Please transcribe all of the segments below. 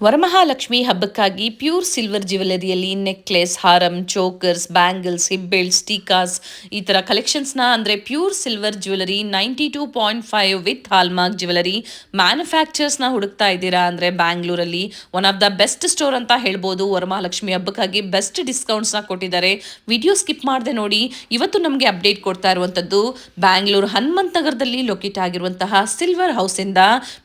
ವರಮಹಾಲಕ್ಷ್ಮಿ ಹಬ್ಬಕ್ಕಾಗಿ pure silver ಜ್ಯುವೆಲರಿಯಲ್ಲಿ necklace, ಹಾರಂ, ಚೋಕರ್ಸ್, ಬ್ಯಾಂಗಲ್ಸ್, ಹಿಪ್ ಟೀಕಾಸ್ ಈ ಥರ ಕಲೆಕ್ಷನ್ಸ್ನ ಅಂದರೆ pure silver jewellery 92.5 with hallmark jewellery ಮ್ಯಾನುಫ್ಯಾಕ್ಚರ್ಸ್ನ ಹುಡುಕ್ತಾ ಇದ್ದೀರಾ ಅಂದರೆ ಬ್ಯಾಂಗ್ಳೂರಲ್ಲಿ one of the best store ಅಂತ ಹೇಳ್ಬೋದು. ವರಮಹಾಲಕ್ಷ್ಮಿ ಹಬ್ಬಕ್ಕಾಗಿ ಬೆಸ್ಟ್ ಡಿಸ್ಕೌಂಟ್ಸ್ನ ಕೊಟ್ಟಿದ್ದಾರೆ. ವಿಡಿಯೋ ಸ್ಕಿಪ್ ಮಾಡದೆ ನೋಡಿ. ಇವತ್ತು ನಮಗೆ ಅಪ್ಡೇಟ್ ಕೊಡ್ತಾ ಇರುವಂಥದ್ದು ಬ್ಯಾಂಗ್ಳೂರು ಹನುಮಂತ ನಗರದಲ್ಲಿ ಲೊಕೇಟ್ ಆಗಿರುವಂತಹ ಸಿಲ್ವರ್ ಹೌಸಿಂದ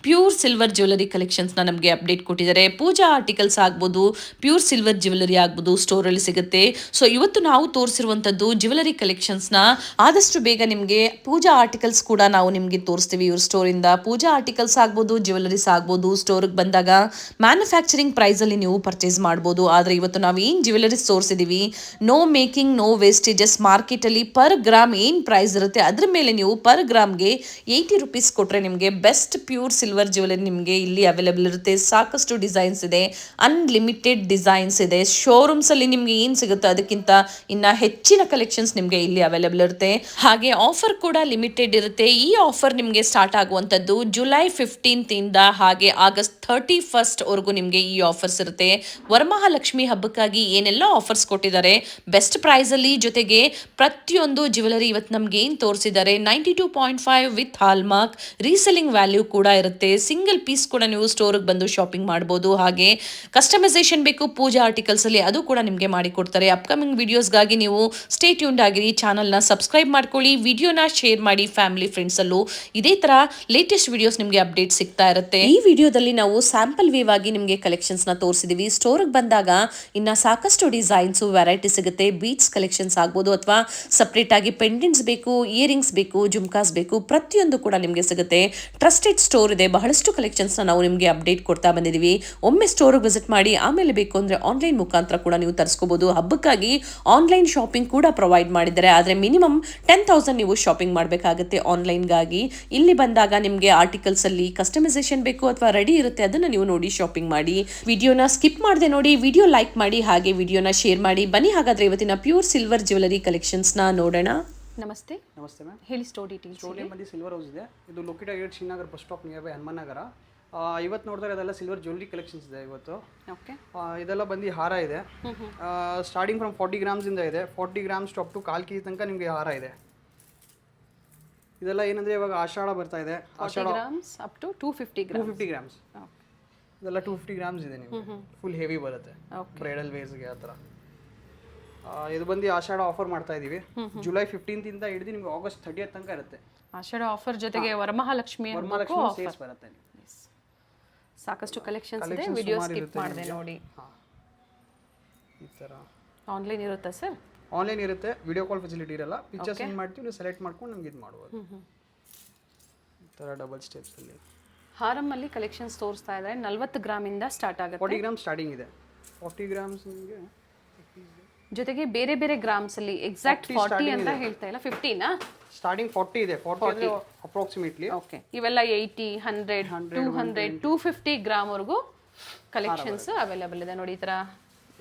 ಪ್ಯೂರ್ ಸಿಲ್ವರ್ ಜ್ಯುವೆಲರಿ ಕಲೆಕ್ಷನ್ಸ್ನ ನಮಗೆ ಅಪ್ಡೇಟ್ ಕೊಟ್ಟಿದ್ದಾರೆ. ಪೂಜಾ ಆರ್ಟಿಕಲ್ಸ್ ಆಗ್ಬೋದು, ಪ್ಯೂರ್ ಸಿಲ್ವರ್ ಜ್ಯುವೆಲರಿ ಆಗ್ಬೋದು, ಸ್ಟೋರಲ್ಲಿ ಸಿಗುತ್ತೆ. ಸೊ ಇವತ್ತು ನಾವು ತೋರಿಸಿರುವಂಥದ್ದು ಜ್ಯುವೆಲರಿ ಕಲೆಕ್ಷನ್ಸ್ನ ಆದಷ್ಟು ಬೇಗ ನಿಮಗೆ ಪೂಜಾ ಆರ್ಟಿಕಲ್ಸ್ ಕೂಡ ನಾವು ನಿಮಗೆ ತೋರಿಸ್ತೀವಿ ಇವ್ರ ಸ್ಟೋರಿಂದ. ಪೂಜಾ ಆರ್ಟಿಕಲ್ಸ್ ಆಗ್ಬೋದು, ಜ್ಯುವೆಲರೀಸ್ ಆಗ್ಬೋದು, ಸ್ಟೋರ್ಗೆ ಬಂದಾಗ ಮ್ಯಾನುಫ್ಯಾಕ್ಚರಿಂಗ್ ಪ್ರೈಸಲ್ಲಿ ನೀವು ಪರ್ಚೇಸ್ ಮಾಡ್ಬೋದು. ಆದರೆ ಇವತ್ತು ನಾವು ಏನು jewelleries ತೋರಿಸಿದ್ದೀವಿ, no making, no wastages, ಮಾರ್ಕೆಟಲ್ಲಿ ಪರ್ ಗ್ರಾಮ್ ಏನು ಪ್ರೈಸ್ ಇರುತ್ತೆ ಅದ್ರ ಮೇಲೆ ನೀವು ಪರ್ ಗ್ರಾಮ್ಗೆ 80 ರುಪೀಸ್ ಕೊಟ್ಟರೆ ನಿಮಗೆ ಬೆಸ್ಟ್ ಪ್ಯೂರ್ ಸಿಲ್ವರ್ ಜ್ಯುವೆಲರಿ ನಿಮಗೆ ಇಲ್ಲಿ ಅವೈಲೇಬಲ್ ಇರುತ್ತೆ. ಸಾಕಷ್ಟು ಡಿಸೈನ್ಸ್ ಇದೆ, ಅನ್ಲಿಮಿಟೆಡ್ ಡಿಸೈನ್ಸ್ ಇದೆ. ಶೋರೂಮ್ಸ್ ಅಲ್ಲಿ ನಿಮ್ಗೆ ಏನ್ ಸಿಗುತ್ತೆ ಅದಕ್ಕಿಂತ ಇನ್ನ ಹೆಚ್ಚಿನ ಕಲೆಕ್ಷನ್ಸ್ ನಿಮ್ಗೆ ಇಲ್ಲಿ ಅವೈಲೇಬಲ್ ಇರುತ್ತೆ. ಹಾಗೆ ಆಫರ್ ಕೂಡ ಲಿಮಿಟೆಡ್ ಇರುತ್ತೆ. ಈ ಆಫರ್ ನಿಮ್ಗೆ ಸ್ಟಾರ್ಟ್ ಆಗುವಂತದ್ದು ಜುಲೈ 15th ಇಂದ ಹಾಗೆ ಆಗಸ್ಟ್ 31st ವರೆಗೂ ನಿಮ್ಗೆ ಈ ಆಫರ್ಸ್ ಇರುತ್ತೆ. ವರಮಹಾಲಕ್ಷ್ಮಿ ಹಬ್ಬಕ್ಕಾಗಿ ಏನೆಲ್ಲ ಆಫರ್ಸ್ ಕೊಟ್ಟಿದ್ದಾರೆ ಬೆಸ್ಟ್ ಪ್ರೈಸ್ ಅಲ್ಲಿ, ಜೊತೆಗೆ ಪ್ರತಿಯೊಂದು ಜ್ಯುವೆಲರಿ ಇವತ್ತು ನಮ್ಗೆ ಏನ್ ತೋರಿಸಿದ್ದಾರೆ 92.5 ವಿತ್ ಹಾಲ್ಮಾರ್ಕ್, ರೀಸೆಲ್ಲಿಂಗ್ ವ್ಯಾಲ್ಯೂ ಕೂಡ ಇರುತ್ತೆ. ಸಿಂಗಲ್ ಪೀಸ್ ಕೂಡ ನೀವು ಸ್ಟೋರ್ಗೆ ಬಂದು ಶಾಪಿಂಗ್ ಮಾಡಬಹುದು. ಹಾಗೆ ಕಸ್ಟಮೈಸೇಷನ್ ಬೇಕು ಪೂಜಾ ಆರ್ಟಿಕಲ್ಸ್ ಅಲ್ಲಿ, ಅದು ಕೂಡ ನಿಮಗೆ ಮಾಡಿ ಕೊಡ್ತಾರೆ. ಅಪ್ಕಮಿಂಗ್ ವಿಡಿಯೋಸ್ಗಾಗಿ ನೀವು ಸ್ಟೇ ಟ್ಯೂನ್ಡ್ ಆಗಿರಿ. ಚಾನಲ್ನ ಸಬ್ಸ್ಕ್ರೈಬ್ ಮಾಡ್ಕೊಳ್ಳಿ, ವಿಡಿಯೋನ ಶೇರ್ ಮಾಡಿ ಫ್ಯಾಮಿಲಿ ಫ್ರೆಂಡ್ಸ್ ಅಲ್ಲೂ. ಇದೇ ತರ ಲೇಟೆಸ್ಟ್ ವಿಡಿಯೋಸ್ ನಿಮಗೆ ಅಪ್ಡೇಟ್ ಸಿಗ್ತಾ ಇರುತ್ತೆ. ಈ ವಿಡಿಯೋದಲ್ಲಿ ನಾವು ಸ್ಯಾಂಪಲ್ ವೇವ್ ಆಗಿ ನಿಮಗೆ ಕಲೆಕ್ಷನ್ಸ್ ನ ತೋರಿಸಿದೀವಿ. ಸ್ಟೋರ್ಗೆ ಬಂದಾಗ ಇನ್ನ ಸಾಕಷ್ಟು ಡಿಸೈನ್ಸ್ ವೆರೈಟಿ ಸಿಗುತ್ತೆ. ಬೀಟ್ಸ್ ಕಲೆಕ್ಷನ್ಸ್ ಆಗ್ಬೋದು, ಅಥವಾ ಸಪ್ರೇಟ್ ಆಗಿ ಪೆಂಡೆಂಟ್ಸ್ ಬೇಕು, ಇಯರಿಂಗ್ಸ್ ಬೇಕು, ಜುಮ್ಕಾಸ್ ಬೇಕು, ಪ್ರತಿಯೊಂದು ಕೂಡ ನಿಮಗೆ ಸಿಗುತ್ತೆ. ಟ್ರಸ್ಟೆಡ್ ಸ್ಟೋರ್ ಇದೆ, ಬಹಳಷ್ಟು ಕಲೆಕ್ಷನ್ಸ್ ನಾವು ನಿಮಗೆ ಅಪ್ಡೇಟ್ ಕೊಡ್ತಾ ಬಂದಿದ್ದೀವಿ. ಒಮ್ಮೆ ಸ್ಟೋರ್ಗೆ ವಿಸಿಟ್ ಮಾಡಿ, ಆಮೇಲೆ ಬೇಕು ಅಂದರೆ ಆನ್ಲೈನ್ ಮುಖಾಂತರ ಕೂಡ ನೀವು ತರಿಸ್ಕೋಬಹುದು. ಹಬ್ಬಕ್ಕಾಗಿ ಆನ್ಲೈನ್ ಶಾಪಿಂಗ್ ಕೂಡ ಪ್ರೊವೈಡ್ ಮಾಡಿದ್ದಾರೆ. ಆದರೆ ಮಿನಿಮಮ್ 10,000 ನೀವು ಶಾಪಿಂಗ್ ಮಾಡಬೇಕಾಗುತ್ತೆ ಆನ್ಲೈನ್ಗಾಗಿ. ಇಲ್ಲಿ ಬಂದಾಗ ನಿಮಗೆ ಆರ್ಟಿಕಲ್ಸ್ ಅಲ್ಲಿ ಕಸ್ಟಮೈಸೇಷನ್ ಬೇಕು ಅಥವಾ ರೆಡಿ ಇರುತ್ತೆ, ಅದನ್ನು ನೀವು ನೋಡಿ ಶಾಪಿಂಗ್ ಮಾಡಿ. ವಿಡಿಯೋನ ಸ್ಕಿಪ್ ಮಾಡದೆ ನೋಡಿ, ವಿಡಿಯೋ ಲೈಕ್ ಮಾಡಿ, ಹಾಗೆ ವಿಡಿಯೋನ ಶೇರ್ ಮಾಡಿ. ಬನ್ನಿ ಹಾಗಾದ್ರೆ ಇವತ್ತಿನ ಪ್ಯೂರ್ ಸಿಲ್ವರ್ ಜ್ಯುವೆಲರಿ ಕಲೆಕ್ಷನ್ಸ್ನ ನೋಡೋಣ. ನಮಸ್ತೆ. ನಮಸ್ತೆ ಮ್ಯಾಮ್. ಹೇಳಿ ಸ್ಟೋರ್ ಡೀಟೇಲ್ಸ್. ಸ್ಟೋರ್ ನೇಮಲ್ಲಿ ಸಿಲ್ವರ್ ಹೌಸ್ ಇದೆ. ಇದು ಲೊಕೇಟ್ ಆಗಿರೋದು Srinagar bus stop near by Hanuman Nagar. ಇವತ್ತು ನೋಡಿದ್ರೆ ಅದೆಲ್ಲ ಸಿಲ್ವರ್ ಜ್ಯುವೆಲರಿ ಕಲೆಕ್ಷನ್ಸ್ ಇದೆ ಇವತ್ತು. ಓಕೆ. ಇದೆಲ್ಲ ಬಂದು ಹಾರ ಇದೆ. ಸ್ಟಾರ್ಟಿಂಗ್ ಫ್ರಮ್ 40 ಗ್ರಾಮ್ಸಿಂದ ಇದೆ. 40 ಗ್ರಾಮ್ಸ್ ಟಾಪ್ ಟು 1/4 kg ತನಕ ನಿಮಗೆ ಹಾರ ಇದೆ. ಇದೆಲ್ಲ ಏನಂದರೆ ಇವಾಗ ಆಷಾಢ ಬರ್ತಾ ಇದೆ. Ashadha grams up to 250 grams. 250 grams. ಇದೆಲ್ಲ 250 ಗ್ರಾಮ್ಸ್ ಇದೆ ನಿಮಗೆ. ಫುಲ್ ಹೆವಿ ಬರುತ್ತೆ ಬ್ರೈಡಲ್ ವೇಸ್ಗೆ ಆ ಥರ. ಇದು ಬಂದು ಆಷಾಢ ಆಫರ್ ಮಾಡ್ತಾ ಇದೀವಿ. ಜುಲೈ 15th ಇಂದ ಹಿಡಿದು ನಿಮಗೆ ಆಗಸ್ಟ್ 30th ತನಕ ಇರುತ್ತೆ. ಆಷಾಢ ಆಫರ್ ಜೊತೆಗೆ ವರಮಹಾಲಕ್ಷ್ಮಿ ಸೇಲ್ಸ್ ಬರುತ್ತೆ. ಸಾಕಷ್ಟು ಕಲೆಕ್ಷನ್ಸ್ ಇದೆ. ವಿಡಿಯೋ ಸ್ಕಿಪ್ ಮಾಡದೆ ನೋಡಿ. ಈ ಥರ ಆನ್ಲೈನ್ ಇರುತ್ತಾ ಸರ್? ಆನ್ಲೈನ್ ಇರುತ್ತೆ, ವಿಡಿಯೋ ಕಾಲ್ ಫೆಸಿಲಿಟಿ ಇರಲ್ಲ. ಪಿಕ್ಚರ್ ಸೆಂಡ್ ಮಾಡ್ತೀವಿ, ನೀವು ಸೆಲೆಕ್ಟ್ ಮಾಡ್ಕೊಂಡು ನಮ್ಗೆ ಇದು ಮಾಡ್ಬೋದು. ಈ ಥರ ಡಬಲ್ ಸ್ಟೆಪ್ಸಲ್ಲಿ ಹಾರಮ್ಮಲ್ಲಿ ಕಲೆಕ್ಷನ್ಸ್ ತೋರಿಸ್ತಾ ಇದ್ದಾರೆ. 40 ಗ್ರಾಮಿಂದ ಸ್ಟಾರ್ಟ್ ಆಗುತ್ತೆ. 40 ಗ್ರಾಮ್ ಸ್ಟಾರ್ಟಿಂಗ್ ಇದೆ. 40 ಗ್ರಾಮ್ಸ್ ನಿಮಗೆ ಜೊತೆಗೆ ಬೇರೆ ಬೇರೆ ಗ್ರಾಮ್ಸ್ ಅಲ್ಲಿ ಎಕ್ಸಾಕ್ಟ್ 40 ಅಂತ ಹೇಳ್ತಾ ಇಲ್ಲ, 15 ಸ್ಟಾರ್ಟಿಂಗ್ 40 ಇದೆ. 40 ಅಪ್ರಾಕ್ಸಿಮೇಟ್ಲಿ. ಓಕೆ. ಇವೆಲ್ಲ 80, 100, 200, 250 ಗ್ರಾಮ್ ವರೆಗೂ ಕಲೆಕ್ಷನ್ಸ್ ಅವೈಲೇಬಲ್ ಇದೆ ನೋಡಿ. ಈ ತರ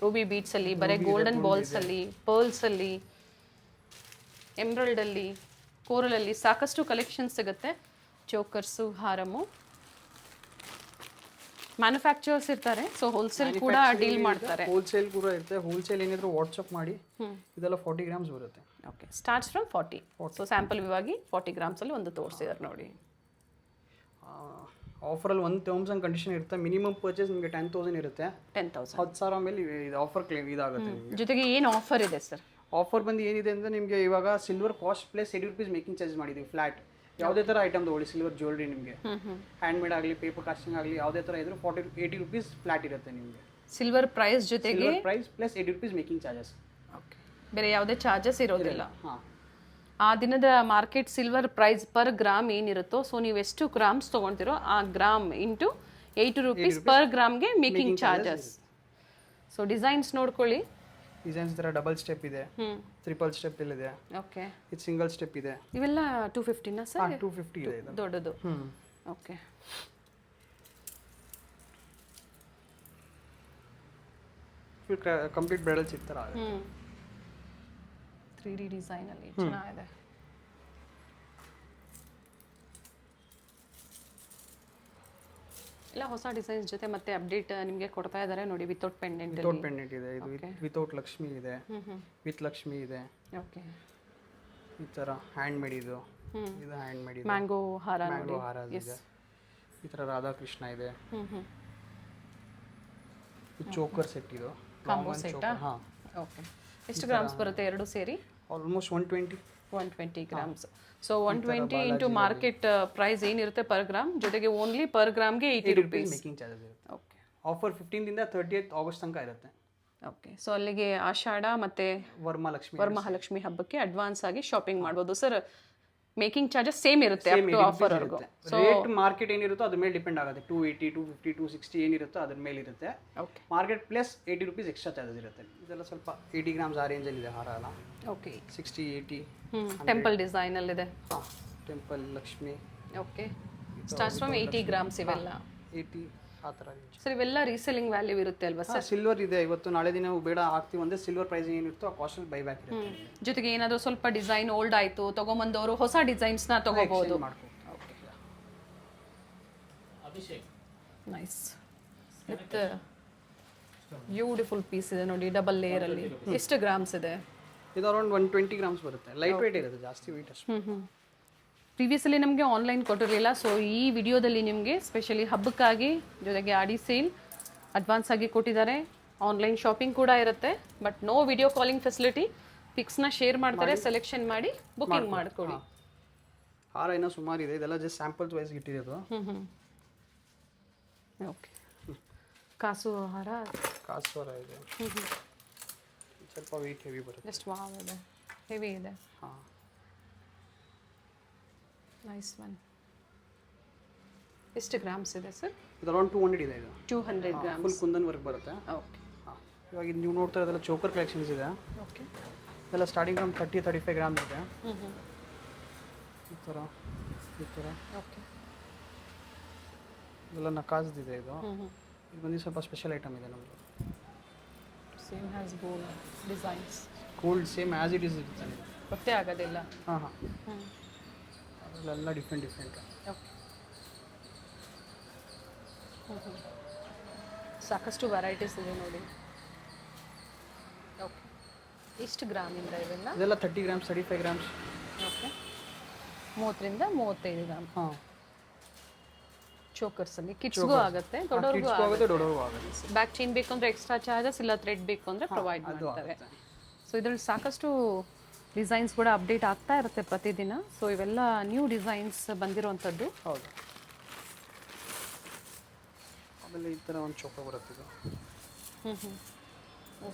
ರೂಬಿ ಬೀಟ್ಸ್ ಅಲ್ಲಿ, ಬರೀ ಗೋಲ್ಡನ್ ಬಾಲ್ಸ್ ಅಲ್ಲಿ, ಪರ್ಲ್ಸ್ ಅಲ್ಲಿ, ಎಮ್ರಲ್ಡ್ ಅಲ್ಲಿ, ಕೋರಲ್ ಅಲ್ಲಿ ಸಾಕಷ್ಟು ಕಲೆಕ್ಷನ್ಸ್ ಸಿಗುತ್ತೆ. ಚೋಕರ್ಸು, ಹಾರಮು, ಮ್ಯಾನುಫ್ಯಾಕ್ಚರರ್ಸ್ ಇರ್ತಾರೆ. ಸೊ ಹೋಲ್ಸೇಲ್ ಕೂಡ ಡೀಲ್ ಮಾಡ್ತಾರೆ. ಹೋಲ್ಸೇಲ್ ಕೂಡ ಇರುತ್ತೆ. ಹೋಲ್ಸೇಲ್ ಏನಿದ್ರು ವಾಟ್ಸಪ್ ಮಾಡಿ. ಇದೆಲ್ಲ 40 ಗ್ರಾಮ್ಸ್ ಬರುತ್ತೆ. Okay. Starts from 40. So sample ವಿವಾಗಿ 40 ಗ್ರಾಮ್ಸ್ ಅಲ್ಲಿ ಒಂದು ತೋರಿಸಿದ್ದಾರೆ ನೋಡಿ. ಆಫರಲ್ಲಿ ಒಂದು ಟರ್ಮ್ಸ್ ಆ್ಯಂಡ್ ಕಂಡೀಷನ್ ಇರುತ್ತೆ. ಮಿನಿಮಮ್ ಪರ್ಚೇಸ್ ನಿಮಗೆ 10,000 ಇರುತ್ತೆ. 10,000 10,000 ಮೇಲೆ ಇದು ಆಫರ್ ಕ್ಲೇಮ್ ಇದಾಗುತ್ತೆ ನಿಮಗೆ. ಜೊತೆಗೆ ಏನು ಆಫರ್ ಇದೆ ಸರ್? ಆಫರ್ ಬಂದು ಏನಿದೆ ಅಂದರೆ ನಿಮಗೆ ಇವಾಗ silver cost plus 80 rupees making charge ಮಾಡಿದ್ದೀವಿ ಫ್ಲಾಟ್. ಯಾವುದೇ ಥರ ಐಟಮ್ ತೊಗೊಳ್ಳಿ, ಸಿಲ್ವರ್ ಜ್ಯುವೆಲರಿ ನಿಮಗೆ ಹ್ಯಾಂಡ್ ಮೇಡ್ ಆಗಲಿ, ಪೇಪರ್ ಕಾಸ್ಟಿಂಗ್ ಆಗಲಿ, ಯಾವುದೇ ಥರ ಇದ್ರೂ 80 ರುಪೀಸ್ ಫ್ಲಾಟ್ ಇರುತ್ತೆ ನಿಮಗೆ. ಸಿಲ್ವರ್ ಪ್ರೈಸ್ ಜೊತೆಗೆ price plus 80 rupees making charges. Okay. ಬೇರೆ ಯಾವುದೇ ಚಾರ್ಜಸ್ ಇರೋದಿಲ್ಲ. ಹಾಂ. ಆ ದಿನದ market silver price per gram ಏನಿರುತ್ತೋ, ಸೊ ನೀವು ಎಷ್ಟು ಗ್ರಾಮ್ಸ್ ತೊಗೊಳ್ತಿರೋ ಆ ಗ್ರಾಮ್ ಇಂಟು 80 ರುಪೀಸ್ ಪರ್ ಗ್ರಾಮ್ಗೆ ಮೇಕಿಂಗ್ ಚಾರ್ಜಸ್. ಸೊ ಡಿಸೈನ್ಸ್ ನೋಡ್ಕೊಳ್ಳಿ. ಡಿಸೈನ್ಸ್ ಥರ ಡಬಲ್ ಸ್ಟೆಪ್ ಇದೆ, ಟ್ರಿಪಲ್ ಸ್ಟೆಪ್ ಇದೆ. ಓಕೆ. ಇದು ಸಿಂಗಲ್ ಸ್ಟೆಪ್ ಇದೆ. ಇವೆಲ್ಲ 250ನಾ ಸರ್? 250 ಇದೆ ಇದು ದೊಡ್ಡದು. ಓಕೆ. ಫುಲ್ ಕಂಪ್ಲೀಟ್ ಬ್ರೈಡಲ್ಸ್ ಈ ಥರ. 3D ಡಿಸೈನ್ ಅಲ್ಲಿ ಚೆನ್ನಾಗಿದೆ. ಎಲ್ಲ ಹೊಸ ಡಿಸೈನ್ಸ್ ಜೊತೆ ಮತ್ತೆ ಅಪ್ಡೇಟ್ ನಿಮಗೆ ಕೊಡ್ತಾ ಇದ್ದಾರೆ ನೋಡಿ, ವಿತೌಟ್ ಪೆಂಡೆಂಟ್. ವಿತೌಟ್ ಪೆಂಡೆಂಟ್ ಇದೆ, ಇದು ವಿತೌಟ್ ಲಕ್ಷ್ಮಿ ಇದೆ, ವಿತ್ ಲಕ್ಷ್ಮಿ ಇದೆ. ಓಕೆ, ಈ ಥರ ಹ್ಯಾಂಡ್ ಮೇಡ್ ಇದು ಹ್ಯಾಂಡ್ ಮೇಡ್ ಇದೆ, ಮ್ಯಾಂಗೋ ಹಾರ ಮ್ಯಾಂಗೋ ಹಾರ ಇದೆ. ಈ ಥರ ರಾಧಾಕೃಷ್ಣ ಇದೆ, ಚೋಕರ್ ಸೆಟ್ ಇದು ಕಾಂಬೋ ಸೆಟ್. ಹಾಂ, ಓಕೆ. ಎಷ್ಟು ಗ್ರಾಮ್ಸ್ ಬರುತ್ತೆ ಎರಡು ಸೇರಿ? Almost 120 grams. So 120 into market price ಏನಿರುತ್ತೆ ಪರ್ ಗ್ರಾಮ್, ಜೊತೆಗೆ ಓನ್ಲಿ ಪರ್ ಗ್ರಾಮ್ಗೆ 80 ರುಪೀಸ್ ಮೇಕಿಂಗ್ ಚಾರ್ಜಸ್ ಇರುತ್ತೆ. ಓಕೆ, ಆಫರ್ 15 ದಿಂದ 30th ಆಗಸ್ಟ್ ತನಕ ಇರುತ್ತೆ. ಓಕೆ. ಸೊ ಅಲ್ಲಿಗೆ ಆಷಾಢ ಮತ್ತೆ ವರಮಹಾಲಕ್ಷ್ಮಿ ಹಬ್ಬಕ್ಕೆ ಅಡ್ವಾನ್ಸ್ ಆಗಿ ಶಾಪಿಂಗ್ ಮಾಡ್ಬೋದು. ಸರ್, ಮೇಕಿಂಗ್ ಚಾರ್ಜಸ್ ಸೇಮ್ ಇರುತ್ತೆ ಅಪ್ ಟು ಆಫರ್ ವರೆಗೂ. ರೇಟ್ ಮಾರ್ಕೆಟ್ ಏನಿರುತ್ತೋ ಅದ್ರ ಮೇಲೆ ಡಿಪೆಂಡ್ ಆಗುತ್ತೆ. 280, 250, 260 ಏನಿರುತ್ತೋ ಅದ್ರ ಮೇಲೆ ಇರುತ್ತೆ. Okay, market plus 80 rupees extra charges ಇರುತ್ತೆ. ಇದೆಲ್ಲ ಸ್ವಲ್ಪ 80 ಗ್ರಾಮ್ಸ್ ಆ ರೇಂಜಲ್ಲಿ ಇದೆ ಹಾರ ಎಲ್ಲ. ಓಕೆ. 60, 80. ಟೆಂಪಲ್ ಡಿಸೈನ್ ಅಲ್ಲಿದೆ. ಹಾಂ, temple Lakshmi. Okay, starts from 80 grams ಇವೆಲ್ಲ. 80 ಆ ಥರ ರೇಂಜ್. ಸರ್, ಇವೆಲ್ಲ ರೀಸೆಲ್ಲಿಂಗ್ ವ್ಯಾಲ್ಯೂ ಇರುತ್ತೆ ಅಲ್ವಾ ಸರ್? ಸಿಲ್ವರ್ ಇದೆ. ಇವತ್ತು ನಾಳೆ ದಿನ ಬೇಡ ಆಗ್ತೀವಿ ಅಂದರೆ ಸಿಲ್ವರ್ ಪ್ರೈಸ್ ಏನಿರುತ್ತೋ ಆ ಕಾಸ್ಟಲ್ಲಿ ಬೈ ಬ್ಯಾಕ್ ಇರುತ್ತೆ. ಜೊತೆಗೆ ಏನಾದರೂ ಸ್ವಲ್ಪ ಡಿಸೈನ್ ಓಲ್ಡ್ ಆಯಿತು ತಗೊಂಬಂದವರು ಹೊಸ ಡಿಸೈನ್ಸ್ನ ತಗೋಬಹುದು. ನೈಸ್, ವಿತ್ ಬ್ಯೂಟಿಫುಲ್ ಪೀಸ್ ಇದೆ ನೋಡಿ, ಡಬಲ್ ಲೇಯರ್ ಅಲ್ಲಿ. ಎಷ್ಟು ಗ್ರಾಮ್ಸ್ ಇದೆ? ಇದು ಅರೌಂಡ್ 120 ಗ್ರಾಮ್ಸ್ ಬರುತ್ತೆ. ಲೈಟ್ ವೇಟ್ ಇರುತ್ತೆ, ಜಾಸ್ತಿ ವೇಟ್ ಅಷ್ಟು. ಪ್ರೀವಿಯಸ್ಲಿ ನಮಗೆ ಆನ್ಲೈನ್ ಕೊಟ್ಟಿರಲಿಲ್ಲ. ಸೊ ಈ ವಿಡಿಯೋದಲ್ಲಿ ನಿಮಗೆ ಸ್ಪೆಷಲಿ ಹಬ್ಬಕ್ಕಾಗಿ, ಜೊತೆಗೆ ಆಡಿ ಸೇಲ್ ಅಡ್ವಾನ್ಸ್ ಆಗಿ ಕೊಟ್ಟಿದ್ದಾರೆ. ಆನ್ಲೈನ್ ಶಾಪಿಂಗ್ ಕೂಡ ಇರುತ್ತೆ, but no video calling facility. ಪಿಕ್ಸ್ನ ಶೇರ್ ಮಾಡ್ತಾರೆ, ಸೆಲೆಕ್ಷನ್ ಮಾಡಿ ಬುಕಿಂಗ್ ಮಾಡ್ಕೊಳ್ಳಿ. ಹಾರ ಏನೋ ಸುಮಾರು ಇದೆ, ಇದೆಲ್ಲ ಜಸ್ಟ್ ಸ್ಯಾಂಪಲ್ಸ್ ವೈಸ್ ಇಟ್ಟಿರೋದು. ಓಕೆ, ಕಾಸು ಹಾರ ಇದೆ, ಸ್ವಲ್ಪ ವೆಯ್ಟ್ ಹೆವಿ ಬರುತ್ತೆ. ಜಸ್ಟ್ ವಾವ್ ಇದೆ, ಹೆವಿ ಇದೆ. ಹಾಂ, ನೈಸ್ ಒನ್. ಎಷ್ಟು ಗ್ರಾಮ್ಸ್ ಇದೆ ಸರ್? ಇದು ಅರೌಂಡ್ 200 ಇದೆ. ಇದು 200 ಗ್ರಾಮ್ಸ್. ಫುಲ್ ಕುಂದನ್ ವರ್ಕ್ ಬರುತ್ತೆ. ಓಕೆ. ಹಾಂ, ಇವಾಗ ಇದು ನೀವು ನೋಡ್ತಾ ಇರೋದೆಲ್ಲ ಚೋಕರ್ ಕಲೆಕ್ಷನ್ಸ್ ಇದೆ. ಓಕೆ, ಇದೆಲ್ಲ ಸ್ಟಾರ್ಟಿಂಗ್ ಫ್ರಮ್ 30-35 ಗ್ರಾಮ್ಸ್ ಇದೆ. ಈ ಥರ ಓಕೆ. ಇದೆಲ್ಲ ನಕಾಸ್ದಿದೆ. ಇದು ಇದು ಬಂದು ಸ್ವಲ್ಪ ಸ್ಪೆಷಲ್ ಐಟಮ್ ಇದೆ ನಮ್ಮದು. Same has gold designs. Gold same as it is ಇರುತ್ತೆ. ಗೊತ್ತೇ ಆಗೋದಿಲ್ಲ. ಹಾಂ, ಅದರಲ್ಲೆಲ್ಲ ಡಿಫ್ರೆಂಟ್. ಓಕೆ. ಸಾಕಷ್ಟು ವೆರೈಟೀಸ್ ಇದೆ ನೋಡಿ. ಓಕೆ, ಎಷ್ಟು ಗ್ರಾಮಿಂದ ಇವೆಲ್ಲ? ಇದೆಲ್ಲ 30 ಗ್ರಾಮ್ಸ್, 35 ಗ್ರಾಮ್ಸ್. ಓಕೆ, 30 ರಿಂದ 35 ಗ್ರಾಮ್. ಹಾಂ, ಚೋಕರ್ಸ್ ಅಲ್ಲಿ ಕಿಡ್ಸ್ಗೂ ಆಗುತ್ತೆ, ದೊಡ್ಡವ್ರಿಗೂ ಆಗುತ್ತೆ. ಬ್ಯಾಕ್ ಚೈನ್ ಬೇಕು ಅಂದ್ರೆ ಎಕ್ಸ್ಟ್ರಾ ಚಾರ್ಜಸ್, ಇಲ್ಲ ಥ್ರೆಡ್ ಬೇಕು ಅಂದ್ರೆ ಪ್ರೊವೈಡ್ ಮಾಡ್ತಾರೆ. ಸೊ ಇದರಲ್ಲಿ ಸಾಕಷ್ಟು ಡಿಸೈನ್ಸ್ ಕೂಡ ಅಪ್ಡೇಟ್ ಆಗ್ತಾ ಇರುತ್ತೆ ಪ್ರತಿದಿನ. ಸೊ ಇವೆಲ್ಲ ನ್ಯೂ ಡಿಸೈನ್ಸ್ ಬಂದಿರುವಂಥದ್ದು. ಹೌದು. ಆಮೇಲೆ ಈ ಥರ ಒಂದು ಚೋಕರ್ ಬರುತ್ತೆ. ಇದು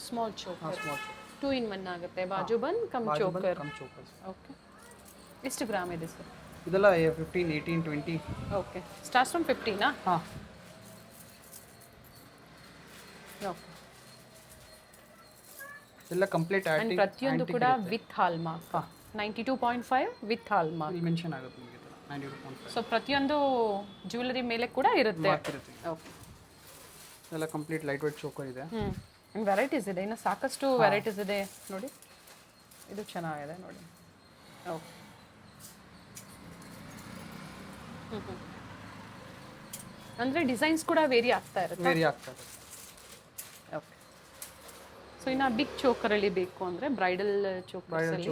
ಸ್ಮಾಲ್ ಚೋಕರ್, ಸ್ಮಾಲ್ 2 in 1 ಆಗುತ್ತೆ. ಬಾಜು ಬನ್ ಕಮ್ ಚೋಕರ್. ಚೋಕರ್ಸ್. ಓಕೆ, ಎಷ್ಟು ಗ್ರಾಮ್ ಇದೆ ಸರ್? ಇದೆಲ್ಲ 15, 18, 20. Okay, starts from 15. ಹಾಂ, ಓಕೆ. ಎಲ್ಲ ಕಂಪ್ಲೀಟ್ ಅಂಡ್ ಪ್ರತಿಯೊಂದು ಕೂಡ with hall mark. 92.5 with hall mark mention ಆಗುತ್ತೆ ನಿಮಗೆ. 92.5. ಸೊ ಪ್ರತಿಯೊಂದು ಜ್ಯುವೆಲರಿ ಮೇಲೆ ಕೂಡ ಇರುತ್ತೆ. ಓಕೆ, ಎಲ್ಲ ಕಂಪ್ಲೀಟ್ ಲೈಟ್ ವೇಟ್ ಚೋಕರ್ ಇದೆ. ಅಂಡ್ ವೆರೈಟೀಸ್ ಇದೆ, ಇನ್ನು ಸಾಕಷ್ಟು ವೆರೈಟೀಸ್ ಇದೆ ನೋಡಿ. ಇದು ಚೆನ್ನಾಗಿದೆ ನೋಡಿ. ಓಕೆ, ಅಂದರೆ ಡಿಸೈನ್ಸ್ ಕೂಡ ವೇರಿ ಆಗ್ತಾ ಇರುತ್ತೆ. ಓಕೆ. ಸೊ ಇನ್ನು ಬಿಗ್ ಚೋಕರಲ್ಲಿ ಬೇಕು ಅಂದರೆ ಬ್ರೈಡಲ್ ಚೋಕರ್ಸಲ್ಲಿ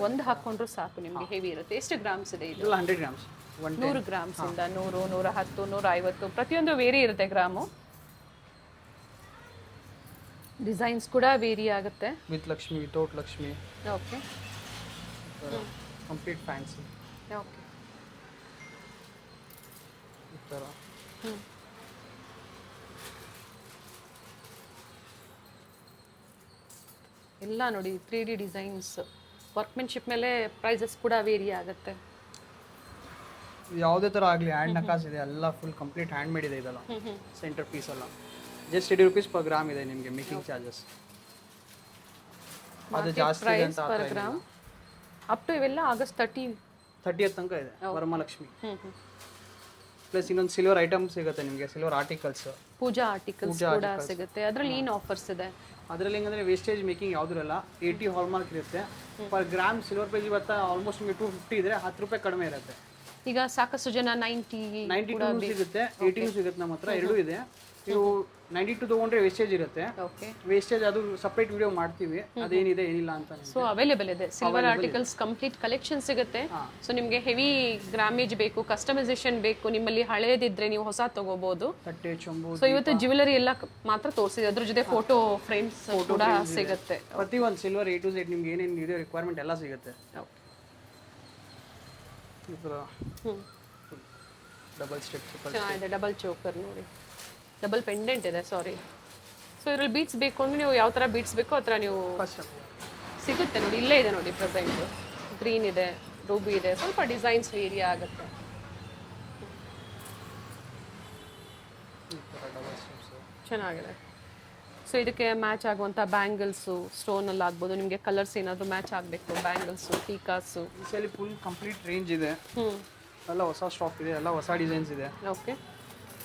ಒಂದು ಹಾಕ್ಕೊಂಡ್ರು ಸಾಕು, ನಿಮಗೆ ಹೆವಿ ಇರುತ್ತೆ. ಎಷ್ಟು ಗ್ರಾಮ್ಸ್ ಇದೆ ಇದು? 100 ಗ್ರಾಮ್ಸ್. 100 ಗ್ರಾಮ್ಸ್ ಇಂದ 100, 110, 150 ಪ್ರತಿಯೊಂದು ವೇರಿ ಇರುತ್ತೆ ಗ್ರಾಮು. ಡಿಸೈನ್ಸ್ ಕೂಡ ವೇರಿ ಆಗುತ್ತೆ. With Lakshmi, without Lakshmi. Okay, complete fancy. Okay. ಈ ಥರ ಎಲ್ಲ ನೋಡಿ 3D ಡಿಸೈನ್ಸ್, ವರ್ಕ್ಮೆನ್ಶಿಪ್ ಮೇಲೆ ಪ್ರೈಸಸ್ ಕೂಡ ವೇರಿ ಆಗುತ್ತೆ. ಯಾವುದೇ ಥರ ಆಗಲಿ, ಹ್ಯಾಂಡ್ ನಕಾಸ್ ಇದೆ, ಎಲ್ಲ ಫುಲ್ ಕಂಪ್ಲೀಟ್ ಹ್ಯಾಂಡ್ ಮೇಡ್ ಇದೆ. ಇದೆಲ್ಲ ಸೆಂಟರ್ ಪೀಸ್ ಎಲ್ಲ ಜಸ್ಟ್ 80 ರುಪೀಸ್ ಪರ್ ಗ್ರಾಮ್ ಇದೆ ನಿಮಗೆ ಮೇಕಿಂಗ್ ಚಾರ್ಜಸ್. ಅದು ಜಾಸ್ತಿ ಇದೆ ಅಂತ ಪರ್ ಗ್ರಾಮ್. ಅಪ್ ಟು ಇವೆಲ್ಲ ಆಗಸ್ಟ್ 30th ತನಕ ಇದೆ ವರಮಹಾಲಕ್ಷ್ಮಿ. ಪ್ಲಸ್ ಇನ್ನೊಂದು ಸಿಲ್ವರ್ ಐಟಮ್ ಸಿಗುತ್ತೆ ನಿಮಗೆ, ಸಿಲ್ವರ್ ಆರ್ಟಿಕಲ್ಸ್, ಪೂಜಾ ಆರ್ಟಿಕಲ್ಸ್ ಕೂಡ ಸಿಗುತ್ತೆ. ಅದರಲ್ಲಿ ಏನು ಆಫರ್ಸ್ ಇದೆ? ಅದರಲ್ಲಿ ಹೆಂಗಂದ್ರೆ ವೇಸ್ಟೇಜ್ ಮೇಕಿಂಗ್ ಯಾವುದೂ ಇಲ್ಲ. 80 ಹಾಲ್ ಮಾರ್ಕ್ ಇರುತ್ತೆ. ಪರ್ ಗ್ರಾಮ್ ಸಿಲ್ವರ್ ಪ್ರೈಸ್ ಇವತ್ತು ಆಲ್ಮೋಸ್ಟ್ ನಿಮಗೆ 250 ಇದ್ರೆ 10 ರೂಪಾಯಿ ಕಡಿಮೆ ಇರುತ್ತೆ. ಈಗ ಸಾಕಷ್ಟು ಜನ 90 92 ಸಿಗುತ್ತೆ, 18 ಸಿಗುತ್ತೆ ನಮ್ಮ ಹತ್ರ, ಎರಡೂ ಇದೆ. ನೀವು 92 ತಗೊಂಡ್ರೆ ವೇಸ್ಟೇಜ್ ಇರುತ್ತೆ. ಓಕೆ. ವೇಸ್ಟೇಜ್ ಅದು ಸಪ್ರೇಟ್ ವಿಡಿಯೋ ಮಾಡ್ತೀವಿ, ಅದೇನಿದೆ ಏನಿಲ್ಲ ಅಂತ. ಸೊ ಅವೈಲೇಬಲ್ ಇದೆ ಸಿಲ್ವರ್ ಆರ್ಟಿಕಲ್ಸ್, ಕಂಪ್ಲೀಟ್ ಕಲೆಕ್ಷನ್ ಸಿಗುತ್ತೆ. ಸೊ ನಿಮಗೆ ಹೆವಿ ಗ್ರಾಮೇಜ್ ಬೇಕು, ಕಸ್ಟಮೈಸೇಷನ್ ಬೇಕು, ನಿಮ್ಮಲ್ಲಿ ಹಳೇದಿದ್ರೆ ನೀವು ಹೊಸ ತಗೋಬಹುದು. ತಟ್ಟೆ, ಚೊಂಬು. ಸೊ ಇವತ್ತು ಜ್ಯುವೆಲರಿ ಎಲ್ಲ ಮಾತ್ರ ತೋರಿಸಿದೆ, ಅದ್ರ ಜೊತೆ ಫೋಟೋ ಫ್ರೇಮ್ಸ್ ಕೂಡ ಸಿಗುತ್ತೆ. ಪ್ರತಿ ಒಂದು ಸಿಲ್ವರ್ A to Z ನಿಮ್ಗೆ ಏನೇನು ಇದೆ ರಿಕ್ವೈರ್ಮೆಂಟ್ ಎಲ್ಲ ಸಿಗುತ್ತೆ. ಈ ಥರ ಡಬಲ್ ಸ್ಟೆಪ್ ಚೆನ್ನಾಗಿದೆ, ಡಬಲ್ ಚೋಕರ್ ನೋಡಿ, ಡಬಲ್ ಪೆಂಡೆಂಟ್ ಇದೆ, ಸಾರಿ. ಸೊ ಇದ್ರಲ್ಲಿ ಬೀಟ್ಸ್ ಬೇಕು ಅಂದ್ರೆ ನೀವು ಯಾವ ಥರ ಬೀಟ್ಸ್ ಬೇಕೋ ಆ ಥರ ನೀವು ಸಿಗುತ್ತೆ ನೋಡಿ. ಇಲ್ಲೇ ಇದೆ ನೋಡಿ ಪ್ರೆಸೆಂಟ್, ಗ್ರೀನ್ ಇದೆ, ರೂಬಿ ಇದೆ, ಸ್ವಲ್ಪ ಡಿಸೈನ್ಸ್ ವೇರಿಯಾ ಆಗುತ್ತೆ. ಚೆನ್ನಾಗಿದೆ. ಸೊ ಇದಕ್ಕೆ ಮ್ಯಾಚ್ ಆಗುವಂಥ ಬ್ಯಾಂಗಲ್ಸು ಸ್ಟೋನಲ್ಲಿ ಆಗ್ಬೋದು, ನಿಮಗೆ ಕಲರ್ಸ್ ಏನಾದರೂ ಮ್ಯಾಚ್ ಆಗಬೇಕು, ಬ್ಯಾಂಗಲ್ಸು, ಟೀಕಾಸು. ಈ ಸಲ ಫುಲ್ ಕಂಪ್ಲೀಟ್ ರೇಂಜ್ ಇದೆ, ಎಲ್ಲ ಹೊಸ ಸ್ಟಾಕ್ ಇದೆ, ಎಲ್ಲ ಹೊಸ ಡಿಸೈನ್ಸ್ ಇದೆ. ಓಕೆ.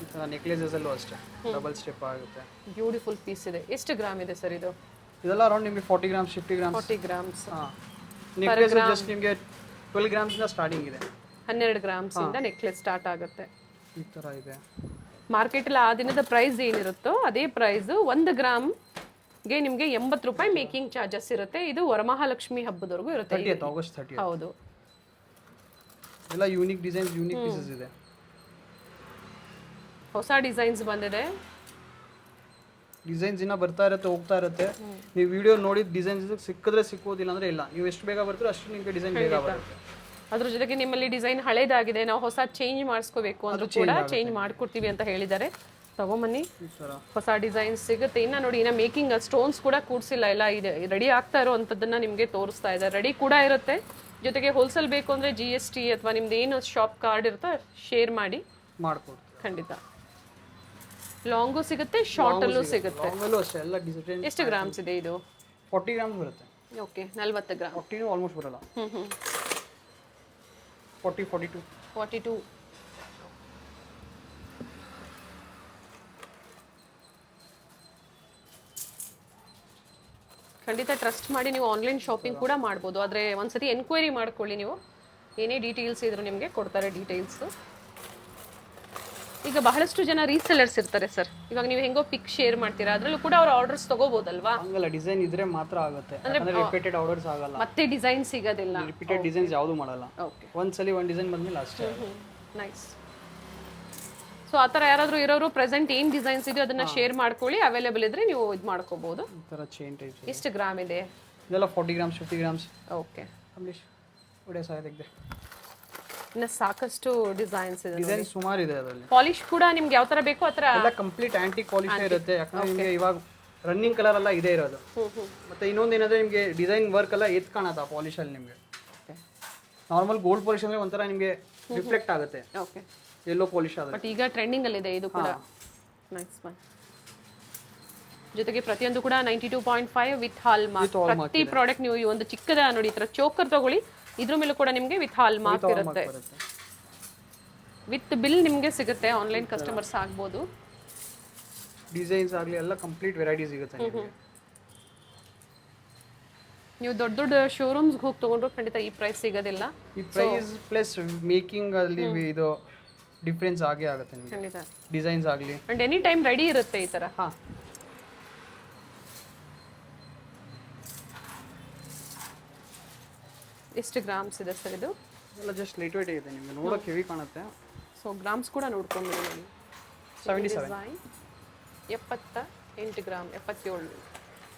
ಈ ಥರ ನೆಕ್ಲೆಸಸಲ್ಲೂ ಅಷ್ಟೇ ಡಬಲ್ ಸ್ಟೆಪ್ ಆಗುತ್ತೆ. ಬ್ಯೂಟಿಫುಲ್ ಪೀಸ್ ಇದೆ. ಎಷ್ಟು ಗ್ರಾಮ್ ಇದೆ ಸರ್ ಇದು? ಇದೆಲ್ಲ ಅರೌಂಡ್ ನಿಮಗೆ 40 ಗ್ರಾಮ್ಸ್, 50 ಗ್ರಾಮ್ಸ್. 40 ಗ್ರಾಮ್ಸ್. ಹಾಂ, ನೆಕ್ಲೆಸ್ ಜಸ್ಟ್ ನಿಮಗೆ 12 ಗ್ರಾಮ್ಸಿಂದ ಸ್ಟಾರ್ಟಿಂಗ್ ಇದೆ. 12 ಗ್ರಾಮ್ಸಿಂದ ನೆಕ್ಲೆಸ್ ಸ್ಟಾರ್ಟ್ ಆಗುತ್ತೆ. ಈ ಥರ ಇದೆ. ಮಾರ್ಕೆಟಲ್ಲಿ ಆ ದಿನದ ಪ್ರೈಸ್ ಏನಿರುತ್ತೋ ಅದೇ ಪ್ರೈಸ್ 1 ಗ್ರಾಮ್ಗೆ ನಿಮಗೆ 80 ರೂಪಾಯಿ ಮೇಕಿಂಗ್ ಚಾರ್ಜಸ್ ಇರುತ್ತೆ. ಇದು ವರಮಹಾಲಕ್ಷ್ಮಿ ಹಬ್ಬದವರೆಗೂ ಇರುತ್ತೆ. 30th August 30th. ಹೌದು. ಎಲ್ಲ ಯೂನಿಕ್ ಡಿಸೈನ್ಸ್, ಯೂನಿಕ್ ಪೀಸಸ್ ಇದೆ. ಹೊಸ ಡಿಸೈನ್ಸ್ ಬಂದಿದೆ. ಡಿಸೈನ್ಸ್ ಇನ್ನ ಬರ್ತಾ ಇರುತ್ತೆ, ಹೋಗ್ತಾ ಇರುತ್ತೆ. ನೀವು ವಿಡಿಯೋ ನೋಡಿದ ಡಿಸೈನ್ಸ್ ಸಿಕ್ಕಿದ್ರೆ ಸಿಕ್ಕೋದಿಲ್ಲ ಅಂದ್ರೆ ಇಲ್ಲ. ನೀವು ಎಷ್ಟು ಬೇಗ ಬರ್ತೀರೋ ಅಷ್ಟು ನಿಮಗೆ ಡಿಸೈನ್ ಬೇಗ ಬರುತ್ತೆ. ಅದ್ರ ಜೊತೆಗೆ ನಿಮ್ಮಲ್ಲಿ ಡಿಸೈನ್ ಹಳೇದಾಗಿದೆ, ನಾವು ಹೊಸ ಚೇಂಜ್ ಮಾಡಿಸ್ಕೋಬೇಕು ಅಂದ್ರೂ ಕೂಡ ಚೇಂಜ್ ಮಾಡ್ಕೊಡ್ತೀವಿ ಅಂತ ಹೇಳಿದ್ದಾರೆ. ತಗೊಂಬನ್ನಿ, ಹೊಸ ಡಿಸೈನ್ಸ್ ಸಿಗುತ್ತೆ. ಇನ್ನ ನೋಡಿ, ಇನ್ನ ಮೇಕಿಂಗ್ ಸ್ಟೋನ್ಸ್ ಕೂಡ ಕೂಡ್ಸಿಲ್ಲ, ಎಲ್ಲ ಇದೆ, ರೆಡಿ ಆಗ್ತಾ ಇರೋ ಅಂಥದ್ದನ್ನ ನಿಮಗೆ ತೋರಿಸ್ತಾ ಇದ್ದಾರೆ. ರೆಡಿ ಕೂಡ ಇರುತ್ತೆ. ಜೊತೆಗೆ ಹೋಲ್ಸೇಲ್ ಬೇಕು ಅಂದ್ರೆ GST ಅಥವಾ ನಿಮ್ದು ಏನು ಶಾಪ್ ಕಾರ್ಡ್ ಇರುತ್ತೋ ಶೇರ್ ಮಾಡಿ ಮಾಡ್ಕೊಡ್ತೀವಿ ಖಂಡಿತ. ಲಾಂಗು ಸಿಗುತ್ತೆ, ಶಾರ್ಟಲ್ಲೂ ಸಿಗುತ್ತೆ. ಲಾಂಗಲ್ಲೂ ಅಷ್ಟೇ ಎಲ್ಲ ಡಿಸೈನ್. ಎಷ್ಟು ಗ್ರಾಮ್ಸ್ ಇದೆ ಇದು? 40 ಗ್ರಾಮ್ಸ್ ಬರುತ್ತೆ. Okay, 40 gram. 40 ಆಲ್ಮೋಸ್ಟ್ ಬರಲ್ಲ. 40, 42. ಖಂಡಿತ ಟ್ರಸ್ಟ್ ಮಾಡಿ ನೀವು ಆನ್ಲೈನ್ ಶಾಪಿಂಗ್ ಕೂಡ ಮಾಡ್ಬೋದು. ಆದರೆ ಒಂದ್ಸತಿ ಎನ್ಕ್ವೈರಿ ಮಾಡ್ಕೊಳ್ಳಿ, ನೀವು ಏನೇ ಡೀಟೇಲ್ಸ್ ಇದ್ರು ನಿಮಗೆ ಕೊಡ್ತಾರೆ ಡೀಟೇಲ್ಸು. ಈಗ ಬಹಳಷ್ಟು ಜನ ರೀಸೆಲ್ಲರ್ಸ್ ಇರ್ತಾರೆ ಸರ್, ಇವಾಗ ನೀವು ಹೆಂಗೋ ಪಿಕ್ ಶೇರ್ ಮಾಡ್ತೀರಾ, ಅದರಲ್ಲೂ ಕೂಡ ಅವ್ರ ಆರ್ಡರ್ಸ್ ತಗೋಬೋದಲ್ವಾ? ಹಂಗಲ್ಲ, ಡಿಸೈನ್ ಇದ್ರೆ ಮಾತ್ರ ಆಗುತ್ತೆ, ಅಂದ್ರೆ ರಿಪೀಟೆಡ್ ಆರ್ಡರ್ಸ್ ಆಗಲ್ಲ, ಮತ್ತೆ ಡಿಸೈನ್ ಸಿಗೋದಿಲ್ಲ. ರಿಪೀಟೆಡ್ ಡಿಸೈನ್ಸ್ ಯಾವುದು ಮಾಡಲ್ಲ. ಓಕೆ, ಒಂದ್ಸಲಿ ಒಂದು ಡಿಸೈನ್ ಬಂದ್ಮೇಲೆ ಅಷ್ಟೇ. ನೈಸ್. ಸೊ ಆ ಥರ ಯಾರಾದರೂ ಇರೋರು ಪ್ರೆಸೆಂಟ್ ಏನು ಡಿಸೈನ್ಸ್ ಇದೆಯೋ ಅದನ್ನ ಶೇರ್ ಮಾಡ್ಕೊಳ್ಳಿ, ಅವೈಲೇಬಲ್ ಇದ್ರೆ ನೀವು ಇದು ಮಾಡ್ಕೋಬಹುದು. ಈ ಥರ ಚೈನ್ ಟೈಪ್. ಎಷ್ಟು ಗ್ರಾಮ್ ಇದೆ ಇದೆಲ್ಲ? 40 ಗ್ರಾಮ್ಸ್, 50 ಗ್ರಾಮ್ಸ್. ಓಕೆ, ಅಮ್ಲೇಶ್ ಒಳ್ಳೆ ಸಹ ತೆಗ್ದೆ. ಇನ್ನು ಸಾಕಷ್ಟು ಡಿಸೈನ್ಸ್ ಇದೆ, ಡಿಸೈನ್ ಸುಮಾರು ಇದೆ ಅದರಲ್ಲಿ. ಪಾಲಿಶ್ ಕೂಡ ನಿಮ್ಗೆ ಯಾವ ಥರ ಬೇಕೋ ಆ ಥರ ಎಲ್ಲ ಕಂಪ್ಲೀಟ್ ಆಂಟಿ ಪಾಲಿಶ್ ಇರುತ್ತೆ. ಯಾಕಂದ್ರೆ ನಿಮಗೆ ಇವಾಗ ರನ್ನಿಂಗ್ ಕಲರ್ ಎಲ್ಲ ಇದೆ ಇರೋದು. ಮತ್ತೆ ಇನ್ನೊಂದು ಏನಂದ್ರೆ ನಿಮಗೆ ಡಿಸೈನ್ ವರ್ಕ್ ಎಲ್ಲ ಎತ್ ಕಾಣುತ್ತೆ ಪಾಲಿಶ್ ಅಲ್ಲಿ. ನಿಮಗೆ ನಾರ್ಮಲ್ ಗೋಲ್ಡ್ ಪಾಲಿಶ್ ಅಂದ್ರೆ ಒಂಥರ ನಿಮಗೆ ರಿಫ್ಲೆಕ್ಟ್ ಆಗುತ್ತೆ. ಓಕೆ, ಎಲ್ಲೋ ಪಾಲಿಶ್ ಆದ್ರೆ. ಬಟ್ ಈಗ ಟ್ರೆಂಡಿಂಗ್ ಅಲ್ಲಿ ಇದೆ ಇದು ಕೂಡ. Nice one. ಜೊತೆಗೆ ಪ್ರತಿಯೊಂದು ಕೂಡ 92.5 ವಿತ್ ಹಾಲ್ ಮಾರ್ಕ್. ಪ್ರತಿ ಪ್ರಾಡಕ್ಟ್ ನೀವು ಈ ಒಂದು ಚಿಕ್ಕದ ನೋಡಿ ಈ ತರ ಚೋಕರ್ ತಗೊಳ್ಳಿ, ಇದ್ರ ಮೇಲೂ ಕೂಡ ನಿಮಗೆ ವಿತ್ ಹಾಲ್ ಮಾರ್ಕ್ ಇರುತ್ತೆ. ವಿತ್ ಬಿಲ್ ನಿಮಗೆ ಸಿಗುತ್ತೆ, ಆನ್ಲೈನ್ ಕಸ್ಟಮರ್ಸ್ ಆಗ್ಬೋದು. ಡಿಸೈನ್ಸ್ ಆಗಲಿ ಎಲ್ಲ ಕಂಪ್ಲೀಟ್ ವೆರೈಟಿ ಸಿಗುತ್ತೆ ನಿಮಗೆ. ನೀವು ದೊಡ್ಡ ದೊಡ್ಡ ಶೋರೂಮ್ಸ್ ಹೋಗಿ ತಗೊಂಡ್ರು ಖಂಡಿತ ಈ ಪ್ರೈಸ್ ಸಿಗೋದಿಲ್ಲ. ಈ ಪ್ರೈಸ್ ಪ್ಲಸ್ ಮೇಕಿಂಗ್ ಅಲ್ಲಿ ಇದು ಡಿಫರೆನ್ಸ್ ಆಗೇ ಆಗುತ್ತೆ ನಿಮಗೆ. ಖಂಡಿತ ಡಿಸೈನ್ಸ್ ಆಗಲಿ ಅಂಡ್ ಎನಿ ಟೈಮ್ ರೆಡಿ ಇರುತ್ತೆ ಈ ತರ. ಹಾ, ಎಷ್ಟು ಗ್ರಾಮ್ಸ್ ಇದೆ ಸರ್ ಇದು? ಎಲ್ಲ ಜಸ್ಟ್ ಲೈಟ್ ವೇಟ್ ಇದೆ, ನಿಮಗೆ ನೋಡೋಕೆ ಹೆವಿ ಕಾಣುತ್ತೆ. ಸೊ ಗ್ರಾಮ್ಸ್ ಕೂಡ ನೋಡ್ಕೊಂಡು ನೋಡಿ. 77 78 ಗ್ರಾಮ್, 77.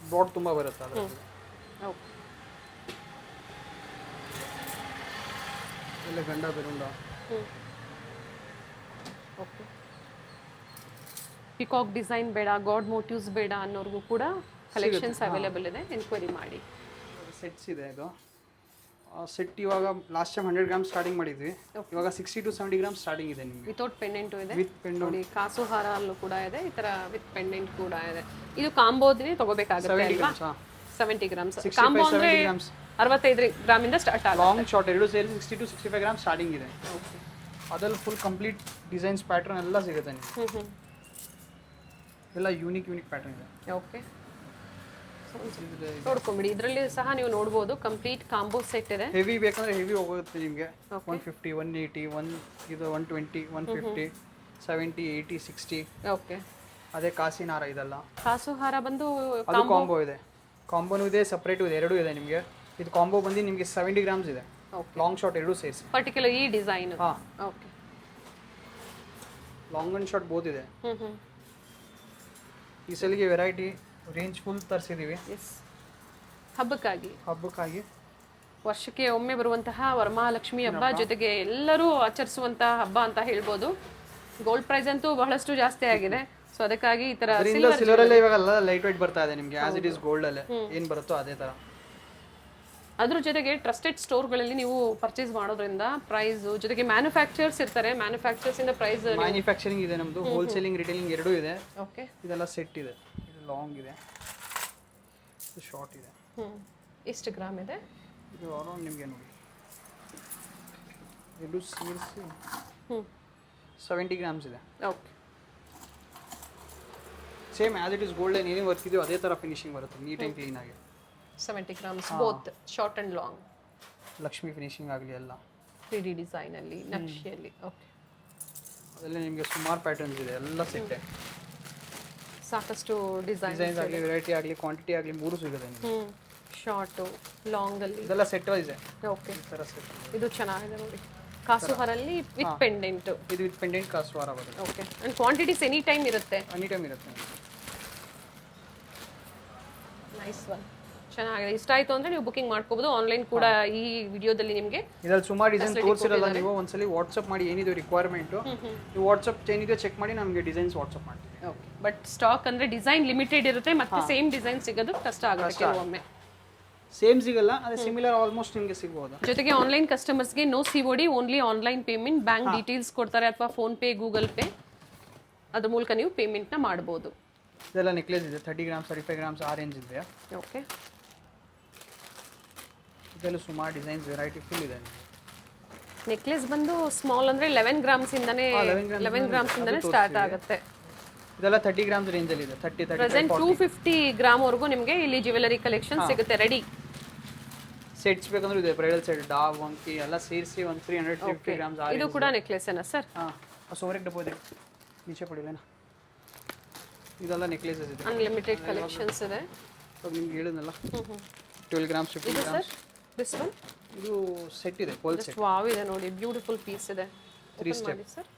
ಬ್ರಾಡ್ ತುಂಬಾ ಬರುತ್ತೆ ಅದರಲ್ಲಿ. ಓಕೆ, ಎಲ್ಲ ಗಂಡ ಬೆರುಂಡ. ಓಕೆ. ಪಿಕಾಕ್ ಡಿಸೈನ್ ಬೇಡ, ಗಾಡ್ ಮೋಟಿವ್ಸ್ ಬೇಡ ಅನ್ನೋರ್ಗೂ ಕೂಡ ಕಲೆಕ್ಷನ್ಸ್ ಅವೈಲೇಬಲ್ ಇದೆ, ಎನ್ಕ್ವೈರಿ ಮಾಡಿ. ಸೆಟ್ಸ್ ಇದೆ. ಇದು ಸೆಟ್ ಇವಾಗ ಲಾಸ್ಟ್ ಟೈಮ್ 100 ಗ್ರಾಮ್ ಸ್ಟಾರ್ಟಿಂಗ್ ಮಾಡಿದ್ವಿ, ಇವಾಗ 60 to 70 ಗ್ರಾಮ್ ಸ್ಟಾರ್ಟಿಂಗ್ ಇದೆ ನಿಮಗೆ. ವಿತೌಟ್ ಪೆಂಡೆಂಟು ಇದೆ, ವಿತ್ ಪೆಂಡೆಂಟ್ ನೋಡಿ. ಕಾಸು ಹಾರ ಅಲ್ಲೂ ಕೂಡ ಇದೆ, ಈ ತರ ವಿತ್ ಪೆಂಡೆಂಟ್ ಕೂಡ ಇದೆ. ಇದು ಕಾಂಬೋದಿನೇ ತಗೋಬೇಕಾಗುತ್ತೆ ಅಲ್ವಾ? 70 ಗ್ರಾಮ್ಸ್ ಕಾಂಬೋ ಅಂದ್ರೆ 65 ಗ್ರಾಮಿಂದ ಸ್ಟಾರ್ಟ್ ಆಗುತ್ತೆ. ಲಾಂಗ್ ಶಾರ್ಟ್ ಎರಡು ಸೇರಿ 60 to 65 ಗ್ರಾಮ್ ಸ್ಟಾರ್ಟಿಂಗ್ ಇದೆ. ಓಕೆ, ಅದ್ರಲ್ಲಿ ಫುಲ್ ಕಂಪ್ಲೀಟ್ ಡಿಸೈನ್ಸ್ ಪ್ಯಾಟರ್ನ್ ಎಲ್ಲ ಸಿಗುತ್ತೆ ನಿಮಗೆ. ಎಲ್ಲ ಯೂನಿಕ್ ಪ್ಯಾಟರ್ನ್ ಇದೆ. ಓಕೆ. ಸೊ ನೋಡ್ಕೊಂಬಿಡಿ, ಇದರಲ್ಲಿ ಸಹ ನೀವು ನೋಡ್ಬೋದು ಕಂಪ್ಲೀಟ್ ಕಾಂಬೋ ಸೆಟ್ ಇದೆ. ಹೆವಿ ಬೇಕಂದ್ರೆ ಹೆವಿ ಹೋಗುತ್ತೆ ನಿಮಗೆ. 150, 180, ಇದು 120, 150, 70, 80, 60. ಓಕೆ, ಅದೇ ಕಾಸಿನ ಹಾರ ಇದೆಲ್ಲ. ಕಾಸು ಹಾರ ಬಂದು ಅದು ಕಾಂಬೋ ಇದೆ, ಕಾಂಬೋನೂ ಇದೆ, ಸಪ್ರೇಟು ಇದೆ, ಎರಡೂ ಇದೆ ನಿಮಗೆ. ಇದು ಕಾಂಬೋ ಬಂದು ನಿಮಗೆ 70 ಗ್ರಾಮ್ಸ್ ಇದೆ, ಲಾಂಗ್ ಶಾರ್ಟ್ ಎರಡೂ ಸೇರಿಸಿ. ಪರ್ಟಿಕ್ಯುಲರ್ ಈ ಡಿಸೈನ್. ಹಾಂ, okay, long and short both ಇದೆ. ಹ್ಞೂ. ಈ ಸಲಿಗೆ ವೆರೈಟಿ ರೇಂಜ್ ಫುಲ್ ತರಿಸಿದ್ದೀವಿ. ಎಸ್, ಹಬ್ಬಕ್ಕಾಗಿ ವರ್ಷಕ್ಕೆ ಒಮ್ಮೆ ಬರುವಂತಹ ವರಮಹಾಲಕ್ಷ್ಮಿ ಹಬ್ಬ, ಜೊತೆಗೆ ಎಲ್ಲರೂ ಆಚರಿಸುವಂತಹ ಹಬ್ಬ ಅಂತ ಹೇಳ್ಬೋದು. ಗೋಲ್ಡ್ ಪ್ರೈಸ್ ಅಂತೂ ಬಹಳಷ್ಟು ಜಾಸ್ತಿ ಆಗಿದೆ, ಸೊ ಅದಕ್ಕಾಗಿ ಈ ತರ ಸಿಲ್ವರ್ ಅಲ್ಲೇ ಇವಾಗೆಲ್ಲ ಲೈಟ್ weight ಬರ್ತಾ ಇದೆ ನಿಮಗೆ, ಆಸ್ ಇಟ್ ಇಸ್ ಗೋಲ್ಡ್ ಅಲ್ಲೇ ಏನು ಬರುತ್ತೋ ಅದೇ ತರ. ಅದ್ರ ಜೊತೆಗೆ ಟ್ರಸ್ಟೆಡ್ ಸ್ಟೋರ್ಗಳಲ್ಲಿ ನೀವು ಪರ್ಚೇಸ್ ಮಾಡೋದ್ರಿಂದ ಪ್ರೈಸ್ ಜೊತೆಗೆ ಮ್ಯಾನುಫ್ಯಾಕ್ಚರ್ಸ್ ಇರ್ತಾರೆ, ಮ್ಯಾನುಫ್ಯಾಕ್ಚರ್ಸ್ ಇಂದ ಪ್ರೈಸ್. ಮ್ಯಾನುಫ್ಯಾಕ್ಚರಿಂಗ್ ಇದೆ ನಮ್ದು, ಹೋಲ್ಸೇಲಿಂಗ್ ರಿಟೇಲಿಂಗ್ ಎರಡೂ ಇದೆ. ಓಕೆ, ಇದೆಲ್ಲ ಸೆಟ್ ಇದೆ. ಇದು ಲಾಂಗ್ ಇದೆ, ಇದು ಶಾರ್ಟ್ ಇದೆ. ಎಷ್ಟು ಗ್ರಾಮ್ ಇದೆ ಇದು? ಅರೌಂಡ್ ನಿಮಗೆ ನೋಡಿ ಇದು ಸೇರಿಸಿ 70 ಗ್ರಾಮ್ಸ್ ಇದೆ. Okay, same as it is gold ಏನೇ ವರ್ಕ್ ಇದೆಯೋ ಅದೇ ಥರ ಫಿನಿಶಿಂಗ್ ಬರುತ್ತೆ, ನೀಟ್ ಆ್ಯಂಡ್ ಕ್ಲೀನ್ ಆಗಿ. 70 grams both short and long. Lakshmi finishing ಆಗಲಿ ಎಲ್ಲ 3D ಡಿಸೈನ್ ಅಲ್ಲಿ, ನಕ್ಷೆಯಲ್ಲಿ. ಓಕೆ, ಅದರಲ್ಲಿ ನಿಮಗೆ ಸುಮಾರು ಪ್ಯಾಟರ್ನ್ಸ್ ಇದೆ, ಎಲ್ಲ ಸೆಟ್ಟೆ. ಸಾಕಷ್ಟು ಡಿಸೈನ್ಸ್ ಆಗಲಿ, ವೆರೈಟಿ ಆಗಲಿ, ಕ್ವಾಂಟಿಟಿ ಆಗಲಿ, ಮೂರು ಸಿಗುತ್ತೆ ನಿಮಗೆ. ಶಾರ್ಟು ಲಾಂಗ್ ಅಲ್ಲಿ ಇದೆಲ್ಲ ಸೆಟ್ ವೈಸ್ ಇದೆ. ಓಕೆ, ಈ ಥರ ಸೆಟ್. ಇದು ಚೆನ್ನಾಗಿದೆ ನೋಡಿ, ಕಾಸು ಹಾರಲ್ಲಿ ವಿತ್ ಪೆಂಡೆಂಟ್. ಇದು ವಿತ್ ಪೆಂಡೆಂಟ್ ಕಾಸು ಹಾರ ಬರುತ್ತೆ. Okay, and quantities any time ಇರುತ್ತೆ. ಎನಿ ಟೈಮ್ ಇರುತ್ತೆ. ನೈಸ್ ಒನ್, ಚೆನ್ನಾಗಿದೆ. ಇಷ್ಟ ಆಯ್ತು ಅಂದ್ರೆ ನೀವು ಬುಕಿಂಗ್ ಮಾಡ್ಕೋಬಹುದು. ಆನ್ಲೈನ್ ಕೂಡ ಈ ವಿಡಿಯೋದಲ್ಲಿ ನಿಮಗೆ ಇದರಲ್ಲಿ ಸುಮಾರು ಡಿಸೈನ್ ತೋರಿಸಿರಲ್ಲ, ನೀವು ಒಂದ್ಸಲಿ ವಾಟ್ಸಪ್ ಮಾಡಿ ಏನಿದೆ ರಿಕ್ವೈರ್ಮೆಂಟು, ನೀವು ವಾಟ್ಸಪ್ ಏನಿದೆ ಚೆಕ್ ಮಾಡಿ ನಮಗೆ ಡಿಸೈನ್ಸ್ ವಾಟ್ಸಪ್ ಮಾಡ್ತೀವಿ. ಓಕೆ, ಬಟ್ ಸ್ಟಾಕ್ ಅಂದ್ರೆ ಡಿಸೈನ್ ಲಿಮಿಟೆಡ್ ಇರುತ್ತೆ, ಮತ್ತೆ ಸೇಮ್ ಡಿಸೈನ್ ಸಿಗೋದು ಕಷ್ಟ ಆಗುತ್ತೆ ಕೆಲವೊಮ್ಮೆ. ಸೇಮ್ ಸಿಗಲ್ಲ, ಅದೇ ಸಿಮಿಲರ್ ಆಲ್ಮೋಸ್ಟ್ ನಿಮಗೆ ಸಿಗಬಹುದು. ಜೊತೆಗೆ ಆನ್ಲೈನ್ ಕಸ್ಟಮರ್ಸ್ಗೆ no COD, only online payment. Bank details ಕೊಡ್ತಾರೆ ಅಥವಾ ಫೋನ್ ಪೇ, ಗೂಗಲ್ ಪೇ, ಅದ್ರ ಮೂಲಕ ನೀವು ಪೇಮೆಂಟ್ನ ಮಾಡ್ಬೋದು. ಇದೆಲ್ಲ ನೆಕ್ಲೆಸ್ ಇದೆ, 30 ಗ್ರಾಮ್ಸ್, 35 ಗ್ರಾಮ್ಸ್ ಆ ರೇಂಜ್ ಇದೆ. ಓಕೆ, ಇದೆಲ್ಲ ಸುಮಾರು ಡಿಸೈನ್ಸ್ ವೆರೈಟಿ ಫುಲ್ ಇದೆ. ನೆಕ್ಲೆಸ್ ಬಂದು ಸ್ಮಾಲ್ ಅಂದ್ರೆ 11 ಗ್ರಾಮ್ಸ್ ಇಂದಾನೆ 11 ಗ್ರಾಮ್ಸ್ ಇಂದಾನೆ ಸ್ಟಾರ್ಟ್ ಆಗುತ್ತೆ. ಇದೆಲ್ಲ 30 ಗ್ರಾಮ್ಸ್ ರೇಂಜ್ ಅಲ್ಲಿ ಇದೆ. 30 ಪ್ರೆಸೆಂಟ್ 250 ಗ್ರಾಮ್ ವರೆಗೂ ನಿಮಗೆ ಇಲ್ಲಿ ಜ್ಯುವೆಲರಿ ಕಲೆಕ್ಷನ್ ಸಿಗುತ್ತೆ ರೆಡಿ. ಸೆಟ್ಸ್ ಬೇಕಂದ್ರೆ ಇದೆ, ಬ್ರೈಡಲ್ ಸೆಟ್, ಡಾವ್, ವಂಕಿ ಎಲ್ಲ ಸೇರಿಸಿ ಒಂದು 350 ಗ್ರಾಮ್ಸ್. ಇದು ಕೂಡ ನೆಕ್ಲೆಸ್ ಏನಾ ಸರ್? ಹಾಂ, ಸೋರೆಕ್ ಡಬ್ಬ ಇದೆ, ನೀಚೆ ಪಡಿಲೇನಾ. ಇದೆಲ್ಲ ನೆಕ್ಲೆಸಸ್ ಇದೆ, ಅನ್ಲಿಮಿಟೆಡ್ ಕಲೆಕ್ಷನ್ಸ್ ಇದೆ. ನಿಮ್ಗೆ ಹೇಳಿದ್ನಲ್ಲ 12 ಗ್ರಾಮ್ಸ್, 15 ಗ್ರಾಮ್ಸ್. ದಿಸ್ ಒನ್ ಇದು ಸೆಟ್ ಇದೆ, ಹೋಲ್ ಸೆಟ್. ವಾವ್ ಇದೆ ನೋಡಿ, ಬ್ಯೂಟಿಫುಲ್ ಪೀಸ್ ಇದೆ. 3 ಸ್ಟೆಪ್ ಸರ್,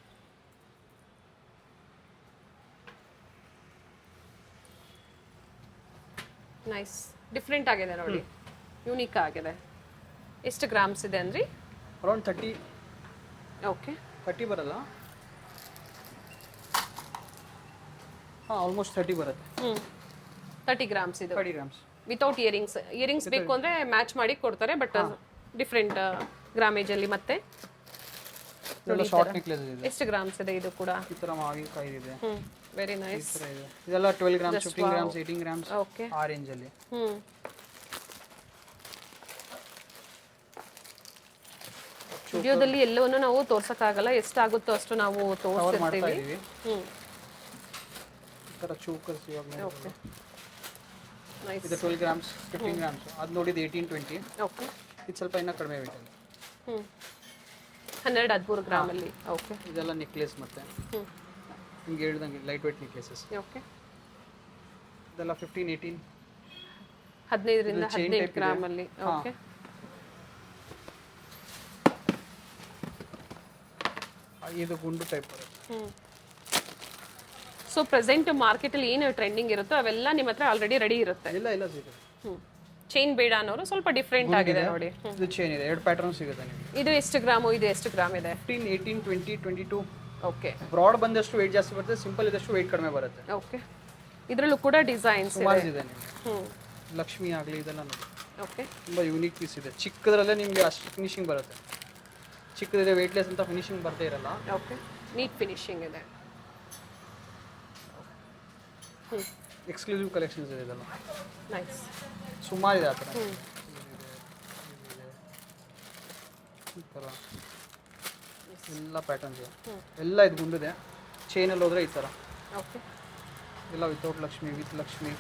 ನೈಸ್, ಡಿಫ್ರೆಂಟ್ ಆಗಿದೆ ನೋಡಿ, ಯೂನಿಕ್ ಆಗಿದೆ. ಎಷ್ಟು ಗ್ರಾಮ್ಸ್ ಇದೆ ಅಂದ್ರಿ? ಅರೌಂಡ್ 30. ಓಕೆ, 30 ಬರಲ್ಲ, ಹಾಂ ಆಲ್ಮೋಸ್ಟ್ 30 ಬರುತ್ತೆ. 30 ಗ್ರಾಮ್ಸ್ ಇದು, 30 ಗ್ರಾಮ್ಸ್ ವಿತೌಟ್ ಇಯರಿಂಗ್ಸ್ ಬೇಕು ಅಂದ್ರೆ ಮ್ಯಾಚ್ ಮಾಡಿ ಕೊಡ್ತಾರೆ, ಬಟ್ ಡಿಫ್ರೆಂಟ್ ಗ್ರಾಮೇಜ್ ಅಲ್ಲಿ. ಮತ್ತೆ ಶಾರ್ಟ್ ನೆಕ್ಲೆಸ್ ಇದೆ. ಎಷ್ಟು ಗ್ರಾಮ್ಸ್ ಇದೆ ಇದು ಕೂಡ? ಈ ಥರ ಮಾವಿನಕಾಯಿ ಇದೆ, ವೆರಿ ನೈಸ್. ಇದೆಲ್ಲ 12 ಗ್ರಾಮ್ಸ್, 15 ಗ್ರಾಮ್ಸ್, 18 ಗ್ರಾಮ್ಸ್ ಓಕೆ, ಆ ರೇಂಜ್ ಅಲ್ಲಿ. ವಿಡಿಯೋದಲ್ಲಿ ಎಲ್ಲವನ್ನು ನಾವು ತೋರ್ಸಕ್ಕಾಗಲ್ಲ, ಎಷ್ಟಾಗುತ್ತೋ ಅಷ್ಟು ನಾವು ತೋರಿಸ್ತಿರ್ತೀವಿ. ಈ ಥರ ಚೂಕರ್ಸ್ ಇವಾಗ ಓಕೆ, ನೈಸ್. ಇದು 12 ಗ್ರಾಮ್ಸ್, 15 ಗ್ರಾಮ್ಸ್. ಅದು ನೋಡಿದ್ದು 18, 20. ಓಕೆ, ಇದು ಸ್ವಲ್ಪ ಇನ್ನೂ ಕಡಿಮೆ ವೇಟ್ ಅಲ್ಲಿ. 12-13 ಗ್ರಾಮ್ ಅಲ್ಲಿ. ಓಕೆ, ಇದೆಲ್ಲ ನೆಕ್ಲೆಸ್ ಮತ್ತೆ ನಿಮ್ಗೆ ಹೇಳ್ದಂಗೆ ಲೈಟ್ ವೇಟ್ ನೆಕ್ಲೆಸಸ್. ಓಕೆ, ಇದೆಲ್ಲ 15, 18, 15ರಿಂದ 18 ಗ್ರಾಮ್ ಅಲ್ಲಿ. ಓಕೆ, ಇದು ಗುಂಡು ಟೈಪ್ ಬರುತ್ತೆ. ಸೊ ಪ್ರೆಸೆಂಟ್ ಮಾರ್ಕೆಟ್ ಅಲ್ಲಿ ಏನು ಟ್ರೆಂಡಿಂಗ್ ಇರುತ್ತೋ ಅವೆಲ್ಲ ನಿಮ್ಮ ಹತ್ರ ಆಲ್ರೆಡಿ ರೆಡಿ ಇರುತ್ತೆ. ಇಲ್ಲ ಸಿಗುತ್ತೆ. ಚೈನ್ ಬೇಡ ಅನ್ನೋರು ಸ್ವಲ್ಪ ಡಿಫ್ರೆಂಟ್ ಆಗಿದೆ ನೋಡಿ. ಇದು ಚೈನ್ ಇದೆ, 2 ಪ್ಯಾಟರ್ನ್ ಸಿಗುತ್ತೆ ನಿಮಗೆ. ಇದು ಎಷ್ಟು ಗ್ರಾಮು, ಇದು ಎಷ್ಟು ಗ್ರಾಮ್ ಇದೆ? 15, 18, 20, 22. ಓಕೆ, ಬ್ರಾಡ್ ಬಂದಷ್ಟು ವೆಯ್ಟ್ ಜಾಸ್ತಿ ಬರುತ್ತೆ, ಸಿಂಪಲ್ ಇದ್ದಷ್ಟು ವೆಯ್ಟ್ ಕಡಿಮೆ ಬರುತ್ತೆ. ಓಕೆ, ಇದರಲ್ಲೂ ಕೂಡ ಡಿಸೈನ್ಸ್ ಸುಮಾರು ಇದೆ ನಿಮಗೆ. ಲಕ್ಷ್ಮಿ ಆಗಲಿ ಇದೆಲ್ಲ ನೋಡಿ, ಓಕೆ, ತುಂಬ ಯೂನಿಕ್ ಪೀಸ್ ಇದೆ. ಚಿಕ್ಕದ್ರಲ್ಲೇ ನಿಮಗೆ ಅಷ್ಟು ಫಿನಿಶಿಂಗ್ ಬರುತ್ತೆ. ಚಿಕ್ಕದಿದೆ, ವೆಯ್ಟ್ಲೆಸ್ ಅಂತ ಫಿನಿಶಿಂಗ್ ಬರ್ತೇ ಇರಲ್ಲ. ಓಕೆ, ನೀಟ್ ಫಿನಿಶಿಂಗ್ ಇದೆ. ಎಕ್ಸ್ಕ್ಲೂಸಿವ್ ಕಲೆಕ್ಷನ್ಸ್ ಇದೆ ಇದೆಲ್ಲ. ನೈಸ್, ಸುಮಾರು ಇದೆ ಆ ಥರ. ಈ ಥರ ಎಲ್ಲ ಪ್ಯಾಟರ್ನ್ಸ್ ಇದೆ, ಎಲ್ಲ ಇದು ಗುಂಡಿದೆ. ಚೈನಲ್ಲಿ ಹೋದರೆ ಈ ಥರ. ಓಕೆ, ಎಲ್ಲ without Lakshmi, with Lakshmi.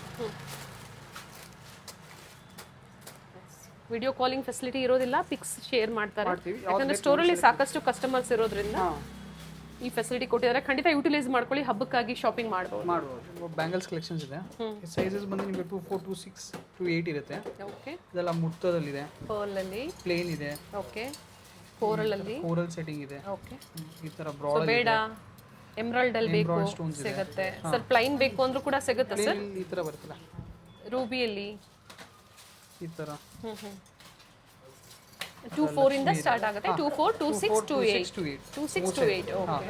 Video calling facility ಇರೋದಿಲ್ಲ, ಪಿಕ್ಸ್ ಶೇರ್ ಮಾಡ್ತಾರೆ. ಮಾಡ್ತೀವಿ. ಯಾಕಂದ್ರೆ ಸ್ಟೋರಲ್ಲಿ ಸಾಕಷ್ಟು ಕಸ್ಟಮರ್ಸ್ ಇರೋದ್ರಿಂದ ಹಾಂ ಈ ಫೆಸಿಲಿಟಿ ಕೊಟ್ಟಿದ್ದಾರೆ. ಖಂಡಿತ ಯೂಟಿಲೈಸ್ ಮಾಡ್ಕೊಳ್ಳಿ, ಹಬ್ಬಕ್ಕಾಗಿ ಶಾಪಿಂಗ್ ಮಾಡ್ಬೋದು. ಮಾಡ್ಬೋದು. ಬ್ಯಾಂಗಲ್ಸ್ ಕಲೆಕ್ಷನ್ಸ್ ಇದೆ. ಸೈಜಸ್ ಬಂದು ನಿಮಗೆ 2, 4, 2, 6, 2, 8 ಇರುತ್ತೆ. ಓಕೆ, ಇದೆಲ್ಲ ಮುತ್ತದಲ್ಲಿದೆ, ಪರ್ಲಲ್ಲಿ, ಪ್ಲೇನ್ ಇದೆ, ಓಕೆ, ಕೋರಲಲ್ಲಿ, ಕೋರಲ್ ಸೆಟ್ಟಿಂಗ್ ಇದೆ. ಓಕೆ. ಈ ಥರ ಸೊ ಬ್ರಾಡ್ ಬೇಡ ಎಮ್ರಾಲ್ಡ್ ಅಲ್ಲಿ ಬೇಕು ಸಿಗುತ್ತೆ ಸರ್, ಪ್ಲೈನ್ ಬೇಕು ಅಂದ್ರೂ ಕೂಡ ಸಿಗುತ್ತೆ ಸರ್. ಈ ಥರ ಬರುತ್ತಲ್ಲ, ರೂಬಿಯಲ್ಲಿ ಈ ಥರ 2-4 ಇಂದ ಸ್ಟಾರ್ಟ್ ಆಗುತ್ತೆ. 2-4, 2-6, 2-8, 2-6, 2-8. ಓಕೆ,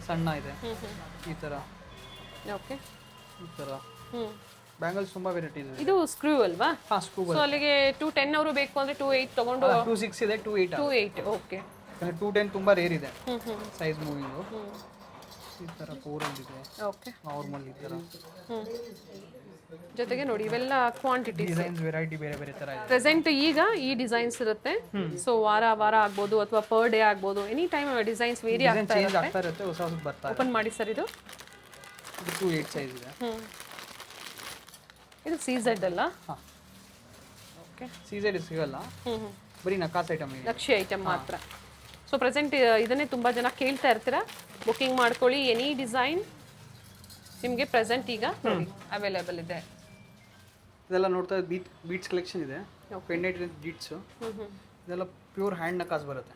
ಸಣ್ಣ ಇದೆ. ಈ ಥರ ಓಕೆ. ಈ ಥರ ಬ್ಯಾಂಗಲ್ಸ್ ತುಂಬ ವೆರೈಟಿ ಇದೆ. ಇದು ಸ್ಕ್ರೂ ಅಲ್ವಾ? ಹಾಂ, ಸ್ಕ್ರೂ ಸೊ ಅಲ್ಲಿಗೆ 210 ಅವರು ಬೇಕು ಅಂದ್ರೆ 2-8 ತಗೊಂಡು 2-6 ಇದೆ, 2-8. 2-8. ಓಕೆ. 210 ತುಂಬ ರೇರ್ ಇದೆ ಸೈಜ್ ಮೂವಿಂಗು. ಈ ಥರ ಕೋರಲ್ ಇದೆ, ಓಕೆ, ನಾರ್ಮಲ್ ಈ ಥರ ಜೊತೆಗೆ ನೋಡಿ ಇವೆಲ್ಲ ಕ್ವಾಂಟಿಟಿ ಡಿಸೈನ್ಸ್ ವೆರೈಟಿ ಬೇರೆ ಬೇರೆ ಥರ ಇದೆ. ಪ್ರೆಸೆಂಟ್ ಈಗ ಈ ಡಿಸೈನ್ಸ್ ಇರುತ್ತೆ. ಸೊ ವಾರ ಆಗ್ಬೋದು ಅಥವಾ ಪರ್ ಡೇ ಆಗ್ಬೋದು, ಎನಿ ಟೈಮ್ ಡಿಸೈನ್ಸ್ ವೇರಿ ಆಗ್ತಾ ಚೇಂಜ್ ಇರುತ್ತೆ. ಆಗ್ತಾ ಇರುತ್ತೆ, ಹೊಸ ಹೊಸ ಬರ್ತಾ ಇದೆ. ಓಪನ್ ಮಾಡಿ ಸರ್. ಇದು 2-8 ಸೈಜ್ ಇದೆ. ಇದು CZ ಅಲ್ಲ? ಹಾಂ, ಓಕೆ. CZ ಸಿಗಲ್ಲ, ಬರೀ ನಕಾಸ್ ಐಟಮ್ ಇದೆ, ನಕ್ಷೆ ಐಟಮ್ ಮಾತ್ರ. ಸೊ ಪ್ರೆಸೆಂಟ್ ಇದನ್ನೇ ತುಂಬ ಜನ ಕೇಳ್ತಾ ಇರ್ತೀರಾ. ಬುಕಿಂಗ್ ಮಾಡ್ಕೊಳ್ಳಿ, ಎನಿ ಡಿಸೈನ್ ನಿಮಗೆ ಪ್ರೆಸೆಂಟ್ ಈಗ ನೋಡಿ ಅವೈಲೇಬಲ್ ಇದೆ. ಇದೆಲ್ಲ ನೋಡ್ತಾ ಬೀಟ್ಸ್ ಕಲೆಕ್ಷನ್ ಇದೆ, ಪೆಂಡೆಂಟ್ ಬೀಟ್ಸು. ಇದೆಲ್ಲ ಪ್ಯೂರ್ ಹ್ಯಾಂಡ್ ನಕಾಸ್ ಬರುತ್ತೆ.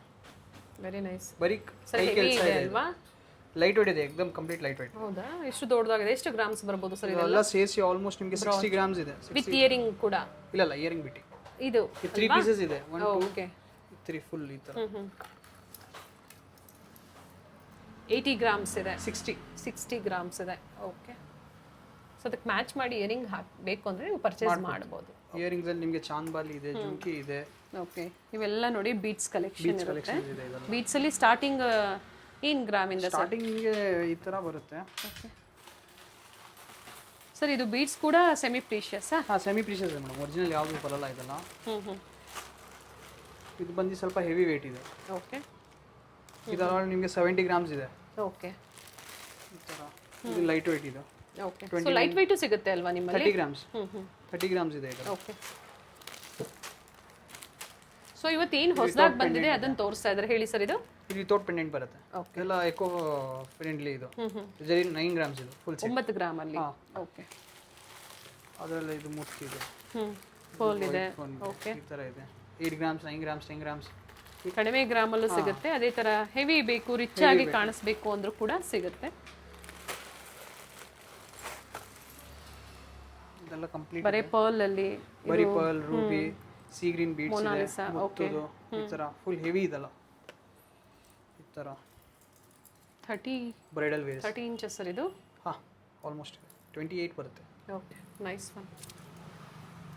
Very nice. ಬರೀ ಸರ್ ಕೈ ಹೆವಿ ಕೆಲಸ ಇದೆ ಇದೆ, ಅಲ್ವಾ? ಲೈಟ್ ವೇಟ್ ಇದೆ, ಎಕ್ದಮ್ ಕಂಪ್ಲೀಟ್ ಲೈಟ್ ವೇಟ್. ಹೌದಾ? ಎಷ್ಟು ದೊಡ್ಡದಾಗಿದೆ? ಎಷ್ಟು ಗ್ರಾಮ್ಸ್ ಬರ್ಬೋದು ಸರ್ ಇದೆಲ್ಲ? ಇದೆಲ್ಲ ಸೇರಿಸಿ ಆಲ್ಮೋಸ್ಟ್ ನಿಮಗೆ 60 ಗ್ರಾಮ್ಸ್ ಇದೆ. ವಿತ್ ಇಯರಿಂಗ್ ಕೂಡ? ಇಲ್ಲ, ಇಯರಿಂಗ್ ಬಿಟ್ಟು ಇದು 3 ಪೀಸಸ್ ಇದೆ. 1, 2, ಓಕೆ, 3 ಫುಲ್ ಈ ಥರ 80 ಗ್ರಾಮ್ಸ್ ಇದೆ. 60 ಗ್ರಾಮ್ಸ್ ಇದೆ. ಓಕೆ. ಸೊ ಅದಕ್ಕೆ ಮ್ಯಾಚ್ ಮಾಡಿ ಇಯರಿಂಗ್ ಬೇಕು ಅಂದರೆ ನೀವು ಪರ್ಚೇಸ್ ಮಾಡ್ಬೋದು. ಇಯರಿಂಗ್ಸ್ ಅಲ್ಲಿ ನಿಮಗೆ ಚಾಂದ್ಬಾಲಿ ಇದೆ, ಜುಮ್ಕಿ ಇದೆ. ಓಕೆ. ಇವೆಲ್ಲ ನೋಡಿ ಬೀಟ್ಸ್ ಕಲೆಕ್ಷನ್ ಇರುತ್ತೆ. ಕಲೆಕ್ಷನ್ ಇದೆ. ಇದೆಲ್ಲ ಬೀಟ್ಸ್ ಅಲ್ಲಿ ಸ್ಟಾರ್ಟಿಂಗ್ ಏನು ಗ್ರಾಮಿಂದ ಸರ್? ಸ್ಟಾರ್ಟಿಂಗ್ ಈ ಥರ ಬರುತ್ತೆ. ಓಕೆ ಸರ್, ಇದು ಬೀಟ್ಸ್ ಕೂಡ ಸೆಮಿ ಪ್ರೀಶಿಯಸ್ಸಾ? ಹಾಂ, ಸೆಮಿ ಪ್ರೀಶಿಯಸ್ ಇದೆ ಮೇಡಮ್, ಒರಿಜಿನಲ್ ಯಾವುದು ಬರಲ್ಲ ಇದೆಲ್ಲ. ಇದು ಬಂದು ಸ್ವಲ್ಪ ಹೆವಿ ವೇಟ್ ಇದೆ. ಓಕೆ. ಇದರಲ್ಲಿ ನಿಮಗೆ 70 ಗ್ರಾಮ್ಸ್ ಇದೆ. ಓಕೆ. ಈ ಥರ ಇದು ಲೈಟ್ ವೇಟ್ ಇದೆ. ಓಕೆ. ಸೊ ಲೈಟ್ ವೆಯ್ಟು ಸಿಗುತ್ತೆ ಅಲ್ವಾ ನಿಮ್ಮಲ್ಲಿ? 30 ಗ್ರಾಮ್ಸ್ 30 ಗ್ರಾಮ್ಸ್ ಇದೆ ಇದು. ಓಕೆ. ಸೊ ಇವತ್ತೇನು ಹೊಸದಾಗಿ ಬಂದಿದೆ ಅದನ್ನು ತೋರಿಸ್ತಾ ಇದ್ದಾರೆ, ಹೇಳಿ ಸರ್. ಇದು ವಿತೌಟ್ ಪೆಂಡೆಂಟ್ ಬರುತ್ತೆ. ಎಲ್ಲ ಎಕೋ ಫ್ರೆಂಡ್ಲಿ ಇದು. ಇದರಲ್ಲಿ 9 ಗ್ರಾಮ್ಸ್ ಇದು ಫುಲ್ ಸೆಟ್. 9 ಗ್ರಾಮಲ್ಲಿ. ಓಕೆ. ಅದರಲ್ಲಿ ಇದು ಮುಟ್ಟಿದೆ, ಫುಲ್ ಇದೆ. ಓಕೆ. ಈ ಥರ ಇದೆ. 8 ಗ್ರಾಮ್ಸ್, 9 ಗ್ರಾಮ್ಸ್, 10 ಗ್ರಾಮ್ಸ್. ಕಡಿಮೆ ಗ್ರಾಮಲ್ಲೂ ಸಿಗುತ್ತೆ. ಅದೇ ಥರ ಹೆವಿ ಬೇಕು, ರಿಚ್ ಆಗಿ ಕಾಣಿಸ್ಬೇಕು ಅಂದ್ರೂ ಕೂಡ ಸಿಗುತ್ತೆ. ಇದೆಲ್ಲ ಕಂಪ್ಲೀಟ್ ಬರೀ ಪರ್ಲ್ ಅಲ್ಲಿ, ಬರೀ pearl, ruby, sea green beads ಇದೆ, ಮೊನಾಲಿಸಾ. ಓಕೆ. ಈ ಥರ ಫುಲ್ ಹೆವಿ ಇದೆಲ್ಲ. ಈ ಥರ 30 ಬ್ರೈಡಲ್ ವೇರ್ಸ್. 30 ಇಂಚಸ್ ಸರ್ ಇದು? ಹಾಂ, ಆಲ್ಮೋಸ್ಟ್ 28 ಬರುತ್ತೆ. ಓಕೆ, ನೈಸ್ ಒನ್,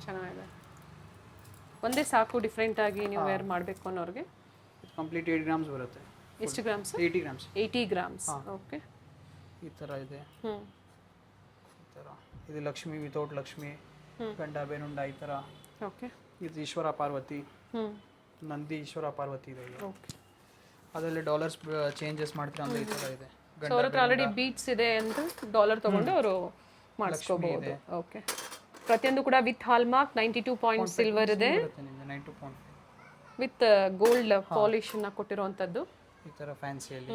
ಚೆನ್ನಾಗಿದೆ. ಒಂದೇ ಸಾಕು ಡಿಫ್ರೆಂಟ್ ಆಗಿ ನೀವು ವೇರ್ ಮಾಡಬೇಕು ಅನ್ನೋರಿಗೆ. ಕಂಪ್ಲೀಟ್ 8 ಗ್ರಾಮ್ಸ್ ಬರುತ್ತೆ. ಎಷ್ಟು ಗ್ರಾಮ್ಸ್? 80 ಗ್ರಾಮ್ಸ್. 80 ಗ್ರಾಮ್ಸ್. ಓಕೆ. ಈ ಥರ ಇದೆ. ಈ ಥರ ಇದು ಲಕ್ಷ್ಮಿ, ವಿತೌಟ್ ಲಕ್ಷ್ಮಿ, ಗಂಡ ಬೇನುಂಡ ಈ ಥರ. ಓಕೆ. ಇದು ಈಶ್ವರ ಪಾರ್ವತಿ, ನಂದಿ ಈಶ್ವರ ಪಾರ್ವತಿ ಇದೆ. ಓಕೆ. ಅದರಲ್ಲಿ ಡಾಲರ್ಸ್ ಚೇಂಜಸ್ ಮಾಡ್ತೀರಾ ಅಂದ್ರೆ ಈ ಥರ ಇದೆ. ಸೊ ಅವ್ರ ಹತ್ರ ಆಲ್ರೆಡಿ ಬೀಟ್ಸ್ ಇದೆ ಅಂತ ಡಾಲರ್ ತಗೊಂಡು ಅವರು ಮಾಡಿಸ್ಕೋಬಹುದು. ಓಕೆ. ಪ್ರತಿಯೊಂದು ಕೂಡ ವಿತ್ ಹಾಲ್ಮಾರ್ಕ್ 92 ಪಾಯಿಂಟ್ ಸಿಲ್ವರ್ ಇದೆ, 92 ಪಾಯಿಂಟ್ ವಿತ್ ಗೋಲ್ಡ್ ಪಾಲಿಶ್ ಅನ್ನ ಕೊಟ್ಟಿರುವಂತದ್ದು. ಈ ಥರ ಫ್ಯಾನ್ಸಿಯಲ್ಲಿ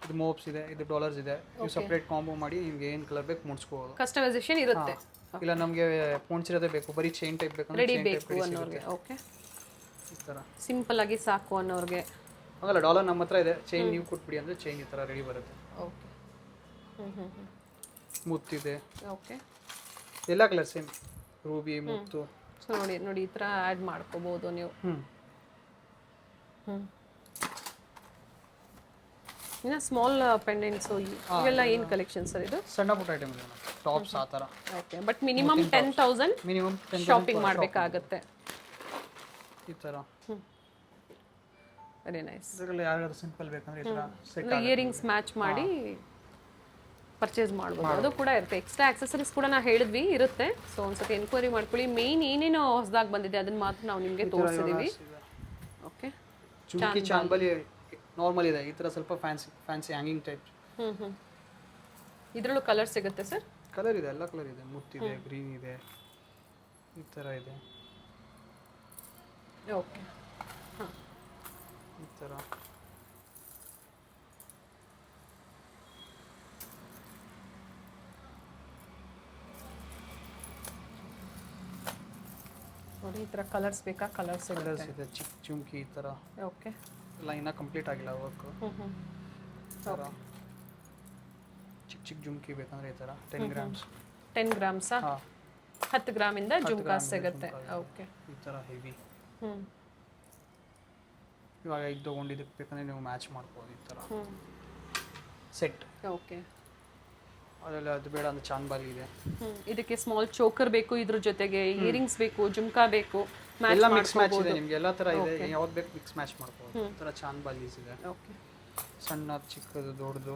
ಇದು ಮೋಪ್ಸ್ ಇದೆ, ಇದು ಡಾಲರ್ಸ್ ಇದೆ. ನೀವು ಸಪ್ರೇಟ್ ಕಾಂಬೋ ಮಾಡಿ ನಿಮ್ಗೆ ಏನು ಕಲರ್ ಬೇಕು ಮುಡ್ಸ್ಕೋಬಹುದು. ಕಸ್ಟಮೈಸೇಷನ್ ಇರುತ್ತೆ. ಇಲ್ಲ ನಮಗೆ ಪೋಣ್ಸಿರೋದೇ ಬೇಕು, ಬರೀ ಚೈನ್ ಟೈಪ್ ಬೇಕು ರೆಡಿ ಬೇಕು ಅನ್ನೋರಿಗೆ. ಓಕೆ. ಈ ಥರ ಸಿಂಪಲ್ ಆಗಿ ಸಾಕು ಅನ್ನೋರಿಗೆ. ಆಗಲ್ಲ, ಡಾಲರ್ ನಮ್ಮ ಹತ್ರ ಇದೆ, ಚೈನ್ ನೀವು ಕೊಟ್ಬಿಡಿ ಅಂದರೆ ಚೈನ್ ಈ ಥರ ರೆಡಿ ಬರುತ್ತೆ. ಓಕೆ. ಮುತ್ತಿದೆ. ಓಕೆ. ಎಲ್ಲ ಕಲರ್ ಸೇಮ್, ರೂಬಿ, ಮುತ್ತು. ಸೊ ನೋಡಿ ನೋಡಿ ಈ ಥರ ಆ್ಯಡ್ ಮಾಡ್ಕೋಬಹುದು ನೀವು. ಇನ್ನು ಸ್ಮಾಲ್ ಪೆಂಡೆಂಟ್ಸು ಇವೆಲ್ಲ ಏನು ಕಲೆಕ್ಷನ್ ಸರ್ ಇದು? ಸಣ್ಣ ಪುಟ್ಟ ಐಟಮ್ ಇದೆ, ಟಾಪ್ಸ್ ಆ ಥರ. Okay. But minimum 10,000 minimum shopping ಮಾಡಬೇಕಾಗತ್ತೆ. ಈ ಥರ. Very nice. ಇದರಲ್ಲಿ ಯಾವ್ಯಾರು ಸಿಂಪಲ್ ಬೇಕಂದ್ರೆ ಈ ಥರ ಸೆಟ್ ಇಯರಿಂಗ್ಸ್ ಮ್ಯಾಚ್ ಮಾಡಿ ಪರ್ಚೇಸ್ ಮಾಡ್ಬೋದು. ಅದು ಕೂಡ ಇರುತ್ತೆ. ಎಕ್ಸ್ಟ್ರಾ ಆಕ್ಸೆಸರೀಸ್ ಕೂಡ ನಾವು ಹೇಳಿದ್ವಿ ಇರುತ್ತೆ. ಸೊ ಒಂದ್ಸತಿ ಎನ್ಕ್ವೈರಿ ಮಾಡ್ಕೊಳ್ಳಿ. ಮೇನ್ ಏನೇನೋ ಹೊಸದಾಗಿ ಬಂದಿದೆ ಅದನ್ನ ಮಾತ್ರ ನಾವು ನಿಮಗೆ ತೋರಿಸಿದೀವಿ. ಓಕೆ. ಚುಮ್ಕಿ, ಚಾಂಬಲಿ ನಾರ್ಮಲ್ ಇದೆ. ಈ ಥರ ಸ್ವಲ್ಪ ಫ್ಯಾನ್ಸಿ ಹ್ಯಾಂಗಿಂಗ್ ಟೈಪ್. ಇದರಲ್ಲೂ ಕಲರ್ ಸಿಗುತ್ತೆ ಸರ್? ಕಲರ್ ಇದೆ, ಎಲ್ಲ ಕಲರ್ ಇದೆ. ಮುತ್ತಿದೆ, ಗ್ರೀನ್ ಇದೆ, ಈ ಥರ ಇದೆ. ಓಕೆ ಹಾಂ ಈ ಥರ ನೋಡಿ ಈ ಥರ ಕಲರ್ಸ್ ಬೇಕಾ ಕಲರ್ಸ್ ಕಲರ್ಸ್ ಇದೆ, ಚಿಕ್ಕ ಚುಮ್ಕಿ ಈ ಥರ ಓಕೆ ಎಲ್ಲ ಇನ್ನೂ ಕಂಪ್ಲೀಟ್ ಆಗಿಲ್ಲ ವರ್ಕು. ಈ ಥರ ಚಿಕ್ಕ ಚಿಕ್ಕ ಜುಮ್ಕಿ ಬೇಕಂದ್ರೆ ಈ ಥರ 10 ಗ್ರಾಮ್ಸ್ 10 ಗ್ರಾಮ್ಸಾ? ಹಾಂ 10 ಗ್ರಾಮಿಂದ ಜುಮ್ಕಾಸ್ ಸಿಗುತ್ತೆ. ಓಕೆ ಈ ಥರ ಹೆವಿ. ಹ್ಞೂ ಇವಾಗ ಇದು ತೊಗೊಂಡಿದ್ದಕ್ಕೆ ಬೇಕಂದ್ರೆ ನೀವು ಮ್ಯಾಚ್ ಮಾಡ್ಬೋದು ಈ ಥರ ಸೆಟ್. ಓಕೆ ಅದೆಲ್ಲ ಅದು ಬೇಡ ಅಂದ್ರೆ ಚಾಂದ್ಬಾಲಿ ಇದೆ. ಇದಕ್ಕೆ ಸ್ಮಾಲ್ ಚೋಕರ್ ಬೇಕು, ಇದ್ರ ಜೊತೆಗೆ ಇಯರಿಂಗ್ಸ್ ಬೇಕು, ಜುಮ್ಕಾ ಬೇಕು, ಎಲ್ಲ ಮಿಕ್ಸ್ ಮ್ಯಾಚ್ ಇದೆ ನಿಮಗೆ, ಎಲ್ಲ ಥರ ಇದೆ, ಯಾವ್ದು ಬೇಕು ಮಿಕ್ಸ್ ಮ್ಯಾಚ್ ಮಾಡ್ಬೋದು. ಈ ಥರ ಚಾಂದ್ಬಾಲೀಸ್ ಇದೆ, ಓಕೆ ಸಣ್ಣ ಚಿಕ್ಕದು ದೊಡ್ಡದು.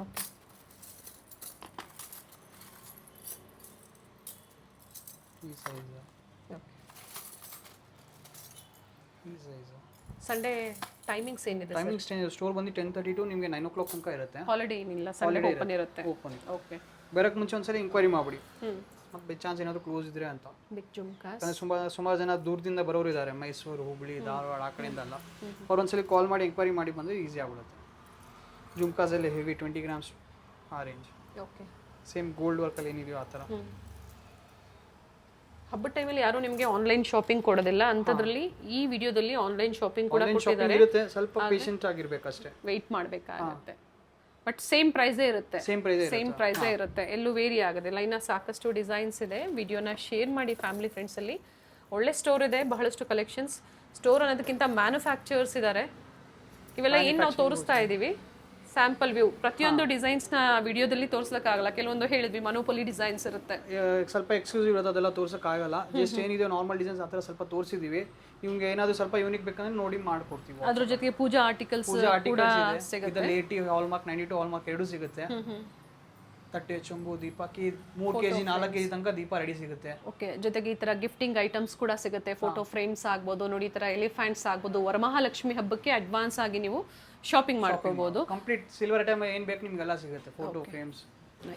ಓಕೆ ಈ ಸೈಜ್, ಓಕೆ ಈ ಸೈಜ್. ಸಂಡೇ ಟೈಮಿಂಗ್ಸ್ ಏನಿದೆ? ಟೈಮಿಂಗ್ಸ್ ಸ್ಟೋರ್ ಬಂದು 10:30 ಟು ನಿಮಗೆ 9 o'clock ತನಕ ಇರುತ್ತೆ. ಹಾಲಿಡೇ ಏನಿಲ್ಲ, ಸಂಡೇ ಓಪನ್ ಇರುತ್ತೆ. ಓಪನ್. ಓಕೆ ಬರೋಕ್ಕೆ ಮುಂಚೆ ಒಂದ್ಸರಿ ಇಂಕ್ವೈರಿ ಮಾಡಿಬಿಡಿ, ಮತ್ತೆ ಬೈ ಚಾನ್ಸ್ ಏನಾದರೂ ಕ್ಲೋಸ್ ಇದ್ರೆ ಅಂತ. ಬಿಗ್ ಜುಮ್ಕಾಸ್ ಯಾಕಂದರೆ ಸುಮಾರು ಜನ ದೂರದಿಂದ ಬರೋರು ಇದ್ದಾರೆ, ಮೈಸೂರು, ಹುಬ್ಳಿ, ಧಾರವಾಡ ಆ ಕಡೆಯಿಂದ ಅಲ್ಲ. ಅವ್ರು ಒಂದ್ಸಲಿ ಕಾಲ್ ಮಾಡಿ ಎಂಕ್ವೈರಿ ಮಾಡಿ ಬಂದರೆ ಈಸಿ ಆಗ್ಬಿಡುತ್ತೆ. ಜುಮ್ಕಾಸಲ್ಲಿ ಹೆವಿ 20 ಗ್ರಾಮ್ಸ್ ಆ ರೇಂಜ್. ಓಕೆ ಸೇಮ್ ಗೋಲ್ಡ್ ವರ್ಕಲ್ಲಿ ಏನಿದೆಯೋ ಆ ಥರ. ಹಬ್ಬದ ಟೈಮಲ್ಲಿ ಯಾರು ನಿಮಗೆ ಆನ್ಲೈನ್ ಶಾಪಿಂಗ್ ಕೊಡೋದಿಲ್ಲ, ಅಂಥದ್ರಲ್ಲಿ ಈ ವಿಡಿಯೋದಲ್ಲಿ ಆನ್ಲೈನ್ ಶಾಪಿಂಗ್ ಕೂಡ ಕೊಟ್ಟಿದ್ದಾರೆ. ಇರುತ್ತೆ, ಸ್ವಲ್ಪ ಪೇಷಂಟ್ ಆಗಿರ್ಬೇಕಷ್ಟೇ, ವೆಯ್ಟ್ ಮಾಡಬೇಕಾಗುತ್ತೆ. ಬಟ್ ಸೇಮ್ ಪ್ರೈಸೇ ಇರುತ್ತೆ, ಸೇಮ್ ಪ್ರೈಸೇ ಇರುತ್ತೆ, ಎಲ್ಲೂ ವೇರಿ ಆಗೋದಿಲ್ಲ. ಇನ್ನು ಸಾಕಷ್ಟು ಡಿಸೈನ್ಸ್ ಇದೆ, ವಿಡಿಯೋನ ಶೇರ್ ಮಾಡಿ ಫ್ಯಾಮಿಲಿ ಫ್ರೆಂಡ್ಸಲ್ಲಿ. ಒಳ್ಳೆ ಸ್ಟೋರ್ ಇದೆ, ಬಹಳಷ್ಟು ಕಲೆಕ್ಷನ್ಸ್. ಸ್ಟೋರ್ ಅನ್ನೋದಕ್ಕಿಂತ ಮ್ಯಾನುಫ್ಯಾಕ್ಚರ್ಸ್ ಇದ್ದಾರೆ. ಇವೆಲ್ಲ ಏನು ನಾವು ತೋರಿಸ್ತಾ ಇದ್ದೀವಿ ಸ್ಯಾಂಪಲ್ ವ್ಯೂ. ಪ್ರತಿಯೊಂದು ಡಿಸೈನ್ಸ್ನ ವಿಡಿಯೋದಲ್ಲಿ ತೋರಿಸೋಕ್ಕಾಗಲ್ಲ, ಕೆಲವೊಂದು ಹೇಳಿದ್ವಿ ಮನೋಪೊಲಿ ಡಿಸೈನ್ಸ್ ಇರುತ್ತೆ, ಸ್ವಲ್ಪ ಎಕ್ಸ್ಕ್ಲೂಸಿವ್ ಇರುತ್ತೆ, ಅದೆಲ್ಲ ತೋರ್ಸೋಕ್ಕಾಗಲ್ಲ. ಜಸ್ಟ್ ಏನಿದೆ ನಾರ್ಮಲ್ ಡಿಸೈನ್ಸ್ ಆ ಥರ ಸ್ವಲ್ಪ ತೋರಿಸಿದ್ದೀವಿ. ನಿಮ್ಗೆ ಏನಾದರೂ ಸ್ವಲ್ಪ ಯೂನಿಕ್ ಬೇಕಂದ್ರೆ ನೋಡಿ ಮಾಡ್ಕೊಡ್ತೀವಿ. ಅದ್ರ ಜೊತೆಗೆ ಪೂಜಾ ಆರ್ಟಿಕಲ್ಸ್ ಕೂಡ ಸಿಗುತ್ತೆ. ಇದರಲ್ಲಿ 80 ಹಾಲ್ಮಾರ್ಕ್ 92 ಹಾಲ್ಮಾರ್ಕ್ ಎರಡೂ ಸಿಗುತ್ತೆ. ತಟ್ಟೆ, ಚೊಂಬು, ದೀಪಕ್ಕೆ 3 kg 4 kg ತನಕ ದೀಪ ರೆಡಿ ಸಿಗುತ್ತೆ. ಓಕೆ, ಜೊತೆಗೆ ಈ ತರ ಗಿಫ್ಟಿಂಗ್ ಐಟಮ್ಸ್ ಕೂಡ ಸಿಗುತ್ತೆ. ಫೋಟೋ ಫ್ರೇಮ್ಸ್ ಆಗ್ಬೋದು, ನೋಡಿ ಈ ತರ ಎಲಿಫೆಂಟ್ಸ್ ಆಗ್ಬೋದು. ವರಮಹಾಲಕ್ಷ್ಮಿ ಹಬ್ಬಕ್ಕೆ ಅಡ್ವಾನ್ಸ್ ಆಗಿ ನೀವು ಶಾಪಿಂಗ್ ಮಾಡ್ಕೋಬಹುದು. ಕಂಪ್ಲೀಟ್ ಸಿಲ್ವರ್ ಐಟಮ್ ಏನ್ ಬೇಕು ನಿಮ್ಗೆಲ್ಲ ಸಿಗುತ್ತೆ. Photo frames,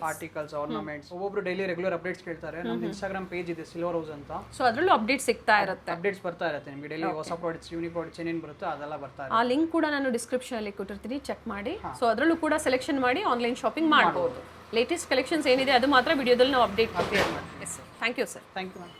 articles, ornaments. ಒಬ್ಬೊಬ್ರು ಡೈಲಿ ರೆಗ್ಯುಲರ್ ಅಪ್ಡೇಟ್ಸ್ ಕೇಳ್ತಾರೆ. ನಮ್ದು ಇನ್ಸ್ಟಾಗ್ರಾಮ್ ಪೇಜ್ ಇದೆ ಸಿಲ್ವರ್ ಹೌಸ್ ಅಂತ, ಸೊ ಅದ್ರಲ್ಲೂ ಅಪ್ಡೇಟ್ ಸಿಗ್ತಾ ಇರುತ್ತೆ, ಅಪ್ಡೇಟ್ಸ್ ಬರ್ತಾ ಇರುತ್ತೆ ನಿಮಗೆ ಡೈಲಿ. ಹೊಸ ಪ್ರಾಡಕ್ಟ್ಸ್, ಯೂನಿಕ್ ಪ್ರಾಡಕ್ಟ್ಸ್ ಏನೇನು ಬರುತ್ತೆ ಅದೆಲ್ಲ ಬರ್ತಾ ಇರುತ್ತೆ. ಆ ಲಿಂಕ್ ಕೂಡ ನಾನು ಡಿಸ್ಕ್ರಿಪ್ಷನ್ ಅಲ್ಲಿ ಕೊಟ್ಟಿರ್ತೀನಿ, ಚೆಕ್ ಮಾಡಿ. ಸೊ ಅದರಲ್ಲೂ ಕೂಡ ಸೆಲೆಕ್ಷನ್ ಮಾಡಿ ಆನ್ಲೈನ್ ಶಾಪಿಂಗ್ ಮಾಡಬಹುದು. ಲೇಟೆಸ್ಟ್ ಕಲೆಕ್ಷನ್ಸ್ ಏನಿದೆ ಅದು ಮಾತ್ರ ವಿಡಿಯೋದಲ್ಲಿ ನಾವು ಅಪ್ಡೇಟ್ ಮಾಡ್ತೀವಿ. Yes sir, thank you sir. Thank you ma'am.